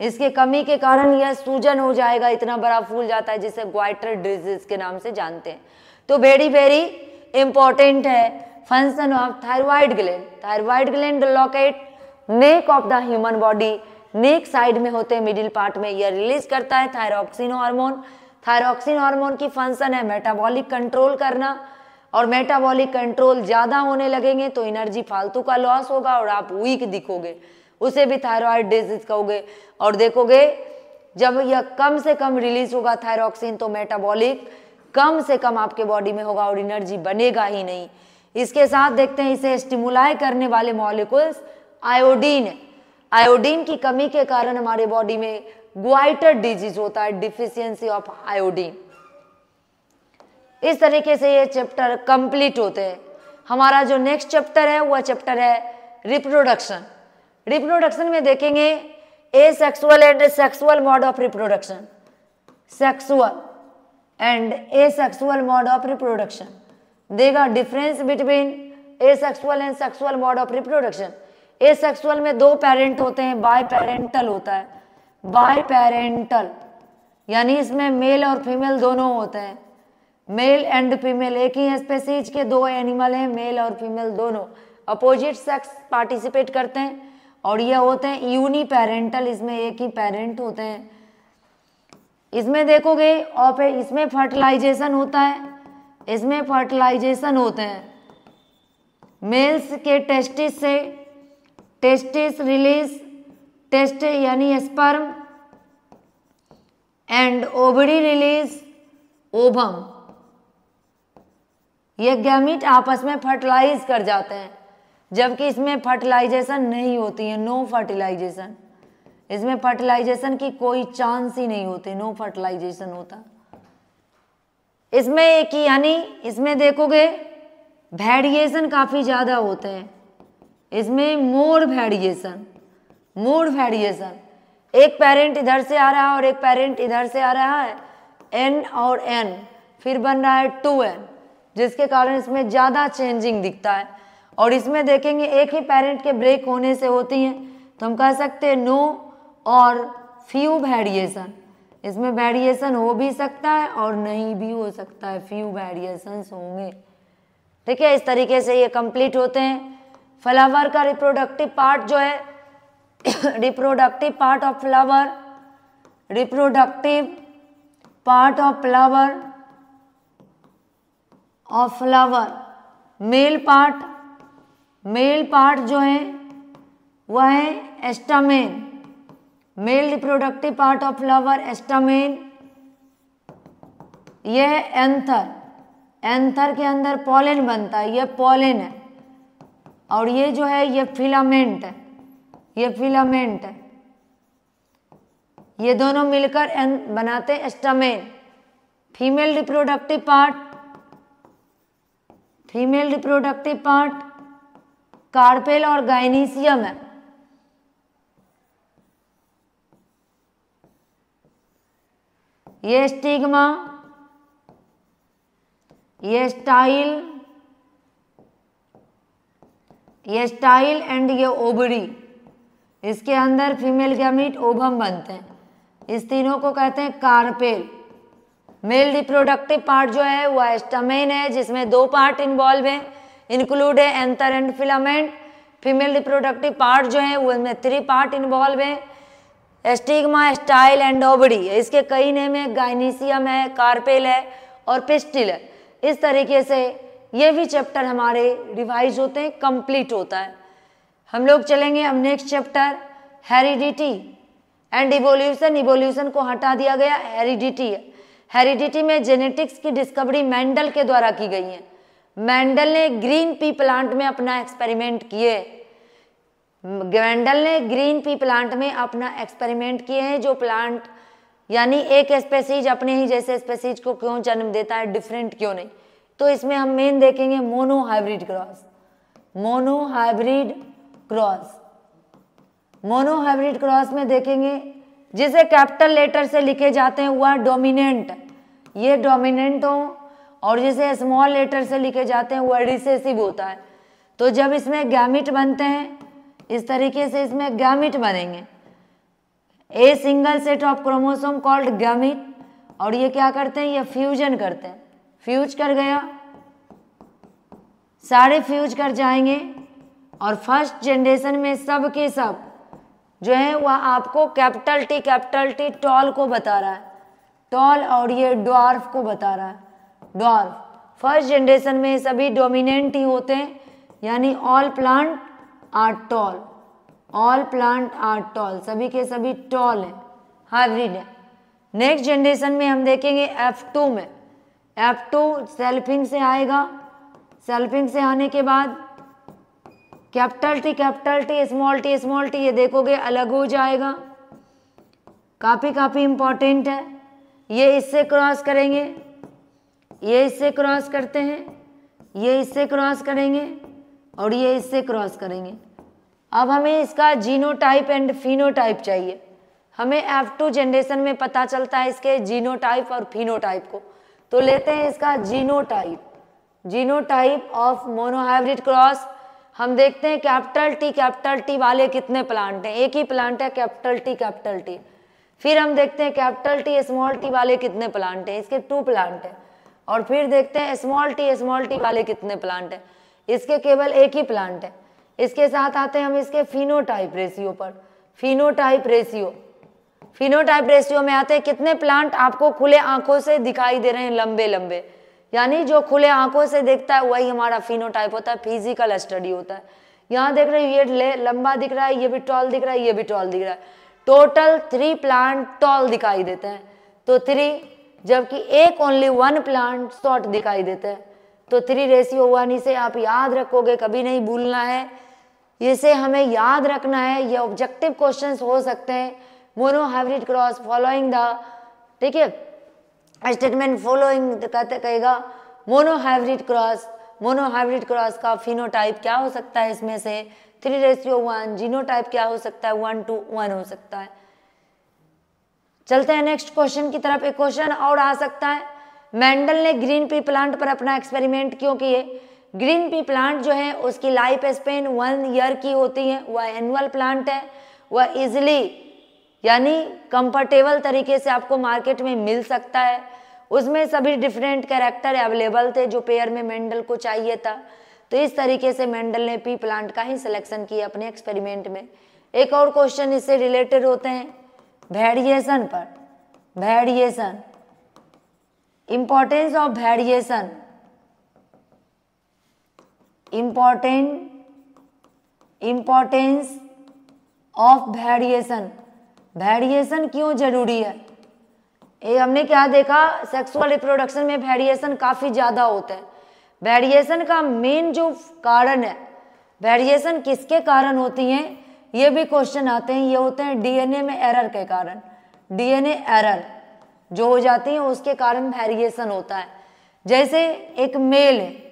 इसके कमी के कारण यह सूजन हो जाएगा, इतना बड़ा फूल जाता है, जिसे ग्वाइटर डिजीज के नाम से जानते हैं। तो वेरी वेरी इंपॉर्टेंट है function of thyroid gland. Thyroid gland locate neck of the human body, neck side में होते हैं, मिडिल पार्ट में। यह रिलीज करता है थायरॉक्सिन हार्मोन। थायरॉक्सिन हार्मोन की फंक्शन है मेटाबॉलिक कंट्रोल करना, और मेटाबॉलिक कंट्रोल ज़्यादा होने लगेंगे तो एनर्जी फालतू का लॉस होगा और आप वीक दिखोगे, उसे भी थायराइड डिजीज कहोगे। और देखोगे जब यह कम से कम रिलीज होगा थायरॉक्सिन, तो मेटाबॉलिक कम से कम आपके बॉडी में होगा और एनर्जी बनेगा ही नहीं। इसके साथ देखते हैं इसे स्टिमुलाई करने वाले मॉलिक्यूल्स आयोडीन है। आयोडीन की कमी के कारण हमारे बॉडी में ग्वाइटर डिजीज होता है, डिफिशियंसी ऑफ आयोडीन। इस तरीके से ये चैप्टर कंप्लीट होते हैं। हमारा जो नेक्स्ट चैप्टर है वह चैप्टर है रिप्रोडक्शन। रिप्रोडक्शन में देखेंगे asexual and sexual mode of reproduction, sexual and asexual mode of reproduction देगा difference between asexual and sexual mode of reproduction. Asexual में दो पेरेंट होते हैं, बाय पेरेंटल होता है, बाय पेरेंटल यानी इसमें मेल और फीमेल दोनों होते हैं, मेल एंड फीमेल। एक ही स्पेसीज के दो एनिमल हैं, मेल और फीमेल दोनों अपोजिट सेक्स पार्टिसिपेट करते हैं, और ये होते हैं यूनी पेरेंटल, इसमें एक ही पेरेंट होते हैं। इसमें देखोगे और इसमें फर्टिलाइजेशन होता है, इसमें फर्टिलाइजेशन होते हैं। मेल्स के टेस्टिस से टेस्टिस रिलीज, टेस्ट यानी sperm, and ovary release ovum. ये गैमीट आपस में फर्टिलाइज कर जाते हैं, जबकि इसमें फर्टिलाइजेशन नहीं होती है, नो फर्टिलाइजेशन। इसमें फर्टिलाइजेशन की कोई चांस ही नहीं होते, नो फर्टिलाइजेशन होता। इसमें एक ही यानी इसमें देखोगे वेरिएशन काफ़ी ज़्यादा होते हैं, इसमें मोर वेरिएशन, एक पेरेंट इधर से आ रहा है और एक पेरेंट इधर से आ रहा है, n और n, फिर बन रहा है 2n, जिसके कारण इसमें ज़्यादा चेंजिंग दिखता है। और इसमें देखेंगे एक ही पेरेंट के ब्रेक होने से होती हैं, तो हम कह सकते हैं नो और फ्यू वेरिएशन। इसमें वेरिएशन हो भी सकता है और नहीं भी हो सकता है, फ्यू वेरिएशंस होंगे। ठीक है, इस तरीके से ये कंप्लीट होते हैं। फ्लावर का रिप्रोडक्टिव पार्ट जो है, reproductive part of flower, male part जो है वह है stamen, male reproductive part of flower stamen. यह है एंथर के अंदर पॉलन बनता है, यह पॉलन है। और ये जो है ये फिलामेंट है, ये दोनों मिलकर बनाते हैं एस्टामेन। फीमेल रिप्रोडक्टिव पार्ट कार्पेल और गाइनीसियम है। ये स्टिग्मा, ये स्टाइल एंड ये ओवरी। इसके अंदर फीमेल गैमीट ओवम बनते हैं, इस तीनों को कहते हैं कार्पेल। मेल रिप्रोडक्टिव पार्ट जो है वह स्टमेन है, जिसमें 2 पार्ट इन्वॉल्व हैं, इंक्लूड है anther and filament. Female reproductive part जो है उसमें 3 पार्ट इन्वॉल्व हैं, स्टिग्मा, स्टाइल एंड ओवरी। इसके कई नेम है, गाइनीसियम है, कार्पेल है और पिस्टिल है। इस तरीके से ये भी चैप्टर हमारे रिवाइज होते हैं, कंप्लीट होता है। हम लोग चलेंगे अब next chapter, heredity and evolution. Evolution को हटा दिया गया, हेरिडिटी है। हेरिडिटी में जेनेटिक्स की डिस्कवरी मेंडल के द्वारा की गई है। मेंडल ने ग्रीन पी प्लांट में अपना एक्सपेरिमेंट किए, जो प्लांट यानी एक स्पेसीज अपने ही जैसे स्पेसीज को क्यों जन्म देता है, डिफरेंट क्यों नहीं। तो इसमें हम मेन देखेंगे मोनोहाइब्रिड क्रॉस में देखेंगे जिसे कैपिटल लेटर से लिखे जाते हैं वह डोमिनेंट, ये डोमिनेंट हो, और जिसे स्मॉल लेटर से लिखे जाते हैं वह रिसेसिव होता है। तो जब इसमें गैमिट बनते हैं इस तरीके से, इसमें गैमिट बनेंगे, a single set of chromosome called gamete. और ये क्या करते हैं, ये फ्यूजन करते हैं, फ्यूज कर गया, सारे फ्यूज कर जाएंगे। और फर्स्ट जनरेशन में सब के सब जो है वह आपको कैपिटल टी टॉल को बता रहा है, टॉल, और ये ड्वार्फ को बता रहा है, ड्वार्फ। फर्स्ट जनरेशन में सभी डोमिनेंट ही होते हैं, यानी ऑल प्लांट आर टॉल, सभी के सभी टॉल है, हाइब्रिड है। नेक्स्ट जनरेशन में हम देखेंगे F2 में, F2 सेल्फिंग से आएगा, सेल्फिंग से आने के बाद कैपिटल टी स्मॉल टी ये देखोगे अलग हो जाएगा, काफ़ी इंपॉर्टेंट है। ये इससे क्रॉस करेंगे, ये इससे क्रॉस करते हैं, ये इससे क्रॉस करेंगे और ये इससे क्रॉस करेंगे। अब हमें इसका जीनोटाइप एंड फिनोटाइप चाहिए। हमें F2 जनरेशन में पता चलता है इसके जीनोटाइप और फिनोटाइप को। तो लेते हैं इसका जीनोटाइप ऑफ मोनोहाइब्रिड क्रॉस। हम देखते हैं कैपिटल टी वाले कितने प्लांट हैं, एक ही प्लांट है कैपिटल टी। फिर हम देखते हैं कैपिटल टी स्मॉल टी वाले कितने प्लांट हैं, इसके 2 प्लांट हैं। और फिर देखते हैं स्मॉल टी वाले कितने प्लांट हैं, इसके केवल एक ही प्लांट है। इसके साथ आते हैं हम इसके फिनोटाइप रेशियो पर। फिनोटाइप रेशियो में आते हैं कितने प्लांट आपको खुले आंखों से दिखाई दे रहे हैं, लंबे लंबे, यानी जो खुले आंखों से देखता है वही हमारा फिनोटाइप होता है, फिजिकल स्टडी होता है। यहाँ देख रहे हैं ये लंबा दिख रहा है, ये भी टॉल दिख रहा है, ये भी टॉल दिख रहा है। टोटल 3 प्लांट टॉल दिखाई देते हैं, तो 3, जबकि एक ओनली 1 प्लांट शॉर्ट दिखाई देता है। तो 3 रेशियो 1 इसे आप याद रखोगे, कभी नहीं भूलना है। इसे हमें याद रखना है, ये ऑब्जेक्टिव क्वेश्चंस हो सकते हैं। मोनोहाइब्रिड क्रॉस फॉलोइंग द, ठीक है, स्टेटमेंट फॉलोइंग कहेगा मोनोहाइब्रिड क्रॉस का फिनोटाइप क्या हो सकता है, इसमें से 3:1, जीनोटाइप क्या हो सकता है, 1:1 हो सकता है। चलते हैं नेक्स्ट क्वेश्चन की तरफ। एक क्वेश्चन और आ सकता है, मेंडल ने ग्रीन पी प्लांट पर अपना एक्सपेरिमेंट क्यों किए? ग्रीन पी प्लांट जो है उसकी लाइफ स्पेन 1 ईयर की होती है, वह एनुअल प्लांट है, वह इजिली यानी कंफर्टेबल तरीके से आपको मार्केट में मिल सकता है। उसमें सभी डिफरेंट कैरेक्टर अवेलेबल थे जो पेयर में मेंडल को चाहिए था। तो इस तरीके से मेंडल ने पी प्लांट का ही सिलेक्शन किया अपने एक्सपेरिमेंट में। एक और क्वेश्चन इससे रिलेटेड होते हैं वेरिएशन पर, variation, importance of variation, importance of variation, variation क्यों जरूरी है? ये हमने क्या देखा, सेक्सुअल रिप्रोडक्शन में वेरिएशन काफ़ी ज़्यादा होते हैं। वेरिएशन का मेन जो कारण है, वेरिएशन किसके कारण होती हैं, ये भी क्वेश्चन आते हैं। ये होते हैं डीएनए में एरर के कारण, डीएनए एरर जो हो जाती है उसके कारण वेरिएशन होता है। जैसे एक मेल है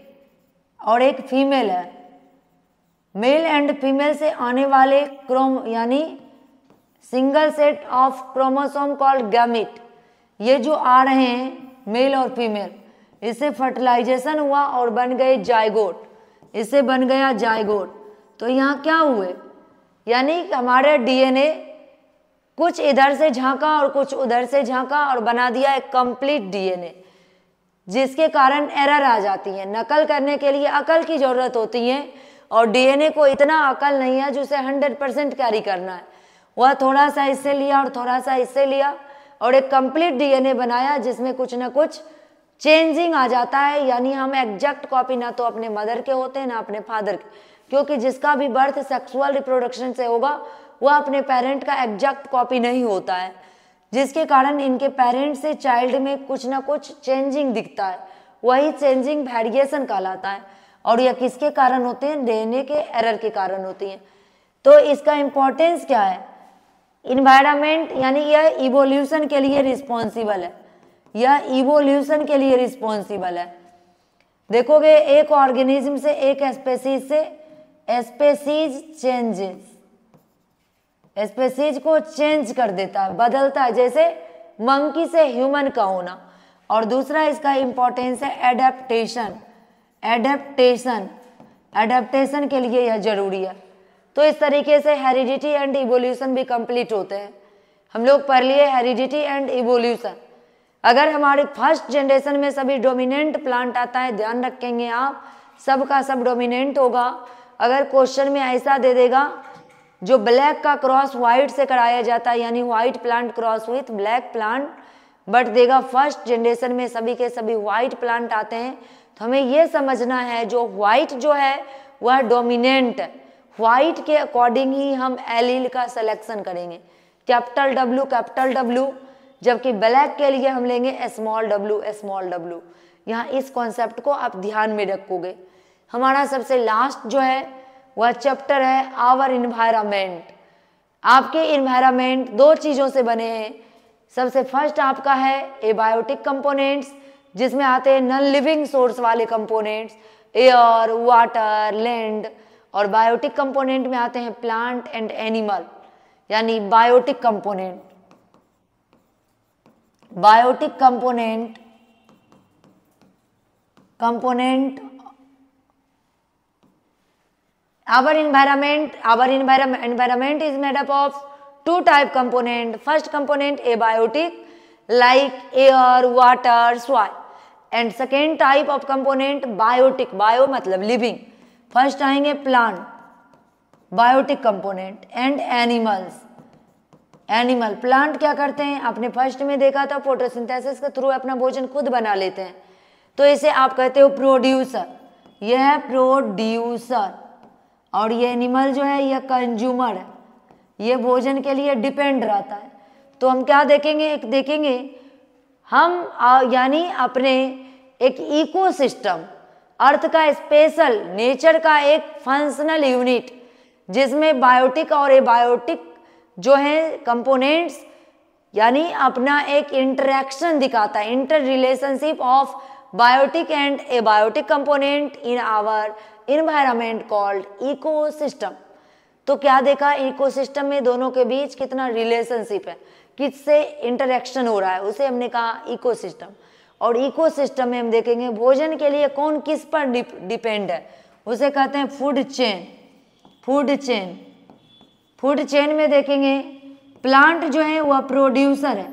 और एक फीमेल है, मेल एंड फीमेल से आने वाले क्रोम यानी single set of chromosome called gamete, ये जो आ रहे हैं मेल और फीमेल, इससे फर्टिलाइजेशन हुआ और बन गए जाइगोट, इससे बन गया जाइगोट। तो यहाँ क्या हुए, यानी हमारे डीएनए कुछ इधर से झांका और कुछ उधर से झांका और बना दिया एक कंप्लीट डीएनए, जिसके कारण एरर आ जाती है। नकल करने के लिए अकल की ज़रूरत होती है और डीएनए को इतना अकल नहीं है जो उसे 100% कैरी करना है। वह थोड़ा सा इससे लिया और थोड़ा सा इससे लिया और एक कंप्लीट डीएनए बनाया जिसमें कुछ ना कुछ चेंजिंग आ जाता है। यानी हम एग्जैक्ट कॉपी ना तो अपने मदर के होते हैं ना अपने फादर के, क्योंकि जिसका भी बर्थ सेक्सुअल रिप्रोडक्शन से होगा वह अपने पेरेंट का एग्जैक्ट कॉपी नहीं होता है, जिसके कारण इनके पेरेंट से चाइल्ड में कुछ ना कुछ चेंजिंग दिखता है। वही चेंजिंग वेरिएशन कहलाता है और यह किसके कारण होते हैं, डीएनए के एरर के कारण होती हैं। तो इसका इम्पोर्टेंस क्या है, इन्वायरमेंट यानी यह इवोल्यूशन के लिए रिस्पॉन्सिबल है, यह इवोल्यूशन के लिए रिस्पॉन्सिबल है। देखोगे एक ऑर्गेनिज्म से एक स्पेसीज से स्पेसीज चेंजेस, स्पेसीज को चेंज कर देता है, बदलता है, जैसे मंकी से ह्यूमन का होना। और दूसरा इसका इम्पोर्टेंस है एडेप्टेशन, एडेप्टेशन, एडेप्टेशन के लिए यह जरूरी है। तो इस तरीके से हेरिडिटी एंड इवोल्यूशन भी कंप्लीट होते हैं। हम लोग पढ़ लिए हेरिडिटी एंड इवोल्यूशन। अगर हमारे फर्स्ट जनरेशन में सभी डोमिनेंट प्लांट आता है, ध्यान रखेंगे आप, सब का सब डोमिनेंट होगा। अगर क्वेश्चन में ऐसा दे देगा जो ब्लैक का क्रॉस व्हाइट से कराया जाता है, यानी white plant cross with black plant, but देगा फर्स्ट जनरेशन में सभी के सभी व्हाइट प्लांट आते हैं, तो हमें ये समझना है जो व्हाइट जो है वह डोमिनेंट है। व्हाइट के अकॉर्डिंग ही हम एलील का सिलेक्शन करेंगे, कैपिटल डब्ल्यू, जबकि ब्लैक के लिए हम लेंगे स्मॉल डब्ल्यू। यहाँ इस कॉन्सेप्ट को आप ध्यान में रखोगे। हमारा सबसे लास्ट जो है वह चैप्टर है आवर इन्वायरमेंट। आपके इन्वायरमेंट दो चीज़ों से बने हैं। सबसे फर्स्ट आपका है एबायोटिक कंपोनेंट्स, जिसमें आते हैं नॉन लिविंग सोर्स वाले कंपोनेंट्स, एयर, वाटर, लैंड। और बायोटिक कंपोनेंट में आते हैं प्लांट एंड एनिमल, यानी biotic component. Biotic component our environment is made up of two type component. First component abiotic like air, water, soil, and second type of component biotic, bio मतलब living। First आएंगे plant, biotic component, and animals. Animal, plant क्या करते हैं, आपने first में देखा था photosynthesis के थ्रू अपना भोजन खुद बना लेते हैं, तो इसे आप कहते हो प्रोड्यूसर, यह है प्रोड्यूसर। और ये एनिमल जो है यह कंज्यूमर है, ये भोजन के लिए डिपेंड रहता है। तो हम क्या देखेंगे, एक देखेंगे हम यानी अपने एक इकोसिस्टम, अर्थ का स्पेशल नेचर का एक फंक्शनल यूनिट जिसमें बायोटिक और एबायोटिक जो है कंपोनेंट्स यानी अपना एक इंटरेक्शन दिखाता है, inter relationship of biotic and abiotic component in our environment called ecosystem. तो क्या देखा, इकोसिस्टम में दोनों के बीच कितना रिलेशनशिप है, किससे इंटरेक्शन हो रहा है, उसे हमने कहा इकोसिस्टम। और इकोसिस्टम में हम देखेंगे भोजन के लिए कौन किस पर डिपेंड है, उसे कहते हैं food chain. Food chain, food chain में देखेंगे प्लांट जो है वह प्रोड्यूसर है,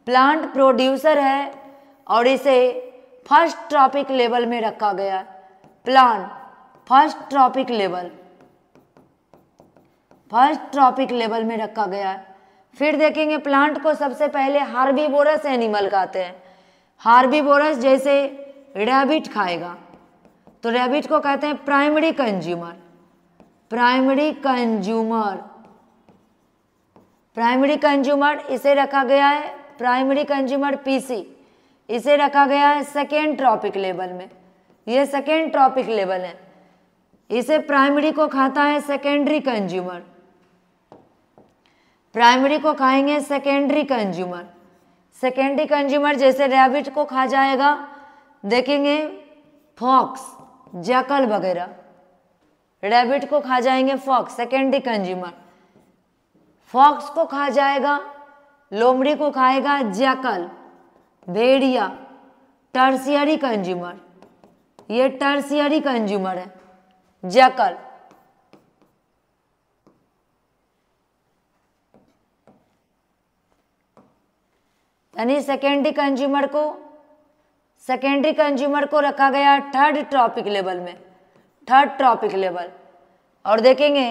प्लांट प्रोड्यूसर है और इसे फर्स्ट ट्रॉपिक लेवल में रखा गया है। Plant first trophic level, first trophic level में रखा गया है। फिर देखेंगे प्लांट को सबसे पहले हार्बीवोरस एनिमल कहते हैं। हार्बीवोरस जैसे रैबिट खाएगा, तो रैबिट को कहते हैं primary consumer. Primary consumer, primary consumer इसे रखा गया है, प्राइमरी कंज्यूमर पीसी, इसे रखा गया है सेकेंड ट्रॉपिक लेवल में। ये सेकेंड ट्रॉपिक लेवल है, इसे प्राइमरी को खाता है सेकेंडरी कंज्यूमर। प्राइमरी को खाएंगे सेकेंडरी कंज्यूमर। सेकेंडरी कंज्यूमर जैसे रैबिट को खा जाएगा, देखेंगे फॉक्स, जैकल वगैरह, रैबिट को खा जाएंगे फॉक्स, सेकेंडरी कंज्यूमर। फॉक्स को खा जाएगा, लोमड़ी को खाएगा जैकल, भेड़िया, टर्शियरी कंज्यूमर, ये टर्शियरी कंज्यूमर है जैकल। यानी सेकेंडरी कंज्यूमर को रखा गया थर्ड ट्रॉपिक लेवल में, थर्ड ट्रॉपिक लेवल। और देखेंगे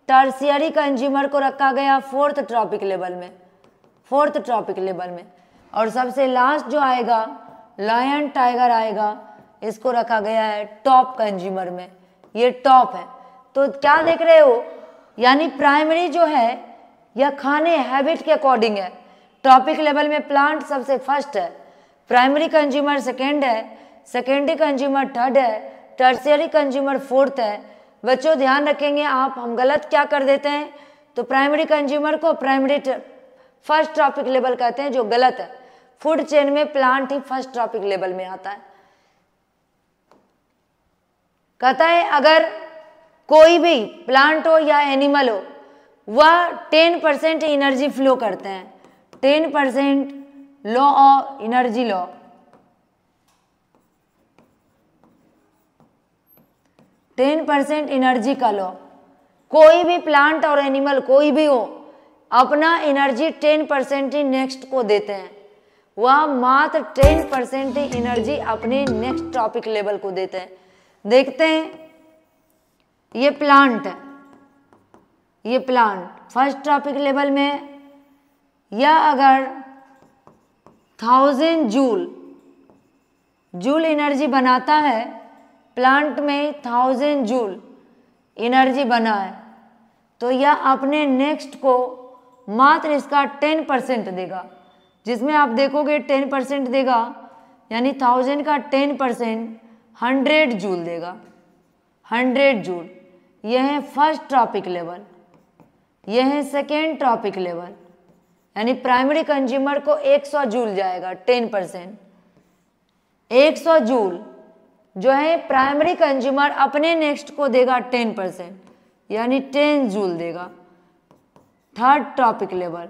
टर्शियरी कंज्यूमर को रखा गया फोर्थ ट्रॉपिक लेवल में, फोर्थ ट्रॉपिक लेवल में। और सबसे लास्ट जो आएगा लायन टाइगर आएगा, इसको रखा गया है टॉप कंज्यूमर में, ये टॉप है। तो क्या देख रहे हो, यानी प्राइमरी जो है यह खाने हैबिट के अकॉर्डिंग है। टॉपिक लेवल में प्लांट सबसे फर्स्ट है, प्राइमरी कंज्यूमर सेकेंड है, सेकेंडरी कंज्यूमर थर्ड है, टर्शियरी कंज्यूमर फोर्थ है। बच्चों ध्यान रखेंगे आप, हम गलत क्या कर देते हैं, तो प्राइमरी कंज्यूमर को प्राइमरी फर्स्ट ट्रॉपिक लेवल कहते हैं, जो गलत है। फूड चेन में प्लांट ही फर्स्ट ट्रॉपिक लेवल में आता है। कहता है अगर कोई भी प्लांट हो या एनिमल हो, वह 10% एनर्जी फ्लो करते हैं। 10% law of energy, law 10% energy का लॉ। कोई भी प्लांट और एनिमल कोई भी हो, अपना एनर्जी 10% ही नेक्स्ट को देते हैं। वह मात्र 10% ही एनर्जी अपने नेक्स्ट टॉपिक लेवल को देते हैं। देखते हैं, ये प्लांट है, ये प्लांट फर्स्ट ट्रॉपिक लेवल में है। यह अगर 1000 जूल एनर्जी बनाता है, प्लांट में 1000 जूल एनर्जी बना है, तो यह अपने नेक्स्ट को मात्र इसका 10% देगा। जिसमें आप देखोगे 10% देगा, यानी 1000 का 10% 100 जूल देगा, 100 जूल। यह है फर्स्ट ट्रॉपिक लेवल, यह है सेकेंड ट्रॉपिक लेवल। यानी प्राइमरी कंज्यूमर को 100 जूल जाएगा, 10%। 100 जूल जो है प्राइमरी कंज्यूमर अपने नेक्स्ट को देगा 10%, यानी 10 जूल देगा। थर्ड ट्रॉपिक लेवल,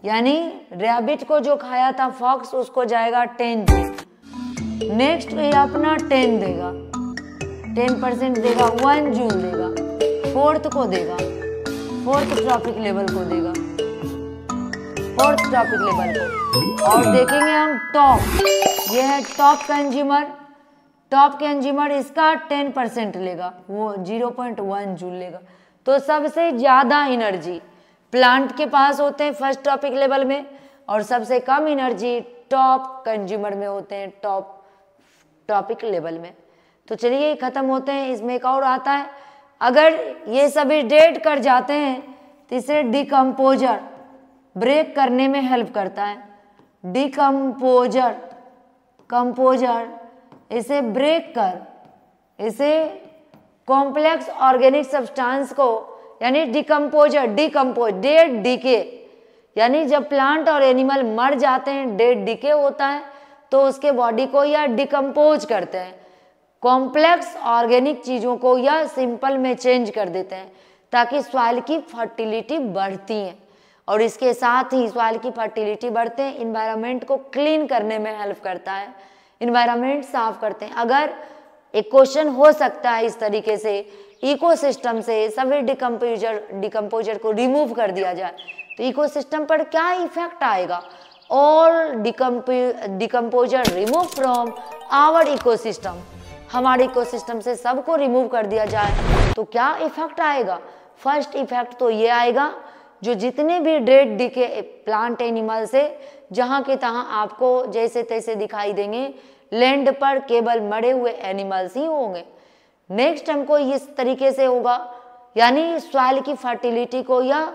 यानी रैबिट को जो खाया था फॉक्स, उसको जाएगा 10 जूल। नेक्स्ट ये अपना 10 देगा, 10% देगा, 1 जूल देगा, फोर्थ को देगा, फोर्थ ट्रॉपिक लेवल को देगा, फोर्थ ट्रॉपिक लेवल को। और देखेंगे हम टॉप, ये है टॉप कंज्यूमर। टॉप कंज्यूमर इसका 10% लेगा, वो 0.1 जूल लेगा। तो सबसे ज़्यादा एनर्जी प्लांट के पास होते हैं फर्स्ट टॉपिक लेवल में, और सबसे कम एनर्जी टॉप कंज्यूमर में होते हैं टॉप टॉपिक लेवल में। तो चलिए ख़त्म होते हैं। इसमें एक और आता है, अगर ये सभी डेड कर जाते हैं तो इसे डिकम्पोजर ब्रेक करने में हेल्प करता है। डिकम्पोजर, कंपोजर इसे ब्रेक कर, इसे कॉम्प्लेक्स ऑर्गेनिक सब्सटेंस को यानी डिकम्पोजर, डिकम्पोज, डेड डीके, यानी जब प्लांट और एनिमल मर जाते हैं, डेड डीके होता है, तो उसके बॉडी को यह डिकम्पोज करते हैं, कॉम्प्लेक्स ऑर्गेनिक चीज़ों को यह सिंपल में चेंज कर देते हैं ताकि सॉइल की फर्टिलिटी बढ़ती है। और इसके साथ ही सॉइल की फर्टिलिटी बढ़ते हैं, इन्वायरमेंट को क्लीन करने में हेल्प करता है, इन्वायरमेंट साफ करते हैं। अगर एक क्वेश्चन हो सकता है इस तरीके से, इकोसिस्टम से सभी डिकम्पोजर को रिमूव कर दिया जाए तो इकोसिस्टम पर क्या इफेक्ट आएगा? All decomposer remove from our ecosystem, हमारे इकोसिस्टम से सबको रिमूव कर दिया जाए तो क्या इफेक्ट आएगा? फर्स्ट इफेक्ट तो ये आएगा, जो जितने भी डेड डीके प्लांट एनिमल्स है जहाँ के तहाँ आपको जैसे तैसे दिखाई देंगे, लैंड पर केवल मरे हुए एनिमल्स ही होंगे। नेक्स्ट हमको इस तरीके से होगा, यानी सॉइल की फर्टिलिटी को यह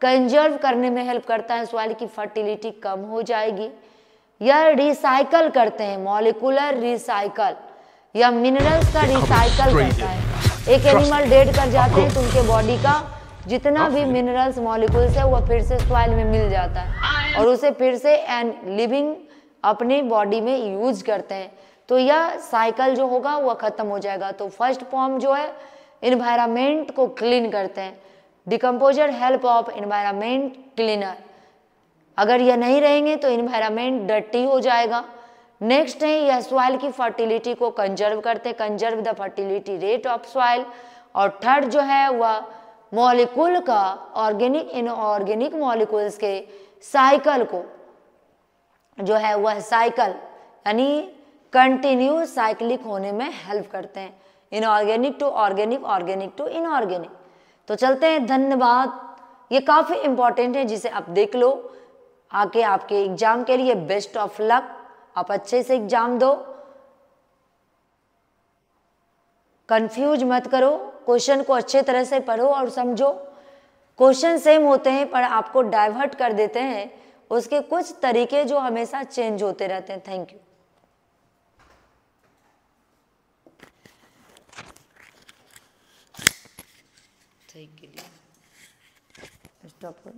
कंजर्व करने में हेल्प करता है, सॉइल की फर्टिलिटी कम हो जाएगी। यह रिसाइकल करते हैं, मॉलिक्यूलर रिसाइकल, या मिनरल्स का रिसाइकल करता है। एक एनिमल डेड कर जाते हैं तो उनके बॉडी का जितना भी मिनरल्स मॉलिक्यूल्स है वह फिर से सॉइल में मिल जाता है और उसे फिर से एन लिविंग अपनी बॉडी में यूज करते हैं, तो यह साइकिल जो होगा वह खत्म हो जाएगा। तो फर्स्ट फॉर्म जो है इन्वायरमेंट को क्लीन करते हैं, decomposer help of environment cleaner. अगर यह नहीं रहेंगे तो इन्वायरमेंट डर्टी हो जाएगा। नेक्स्ट है यह सॉइल की फर्टिलिटी को कंजर्व करते हैं, conserve the fertility rate of soil. और थर्ड जो है वह मॉलिक्यूल का ऑर्गेनिक इनऑर्गेनिक मॉलिक्यूल्स के साइकिल को जो है वह साइकिल यानी कंटिन्यू साइक्लिक होने में हेल्प करते हैं, inorganic to organic, organic to inorganic. तो चलते हैं, धन्यवाद। ये काफ़ी इंपॉर्टेंट है जिसे आप देख लो, आके आपके एग्जाम के लिए बेस्ट ऑफ लक, आप अच्छे से एग्जाम दो, कंफ्यूज मत करो, क्वेश्चन को अच्छे तरह से पढ़ो और समझो। क्वेश्चन सेम होते हैं पर आपको डाइवर्ट कर देते हैं, उसके कुछ तरीके जो हमेशा चेंज होते रहते हैं। Thank you. सही के लिए स्टॉप करो।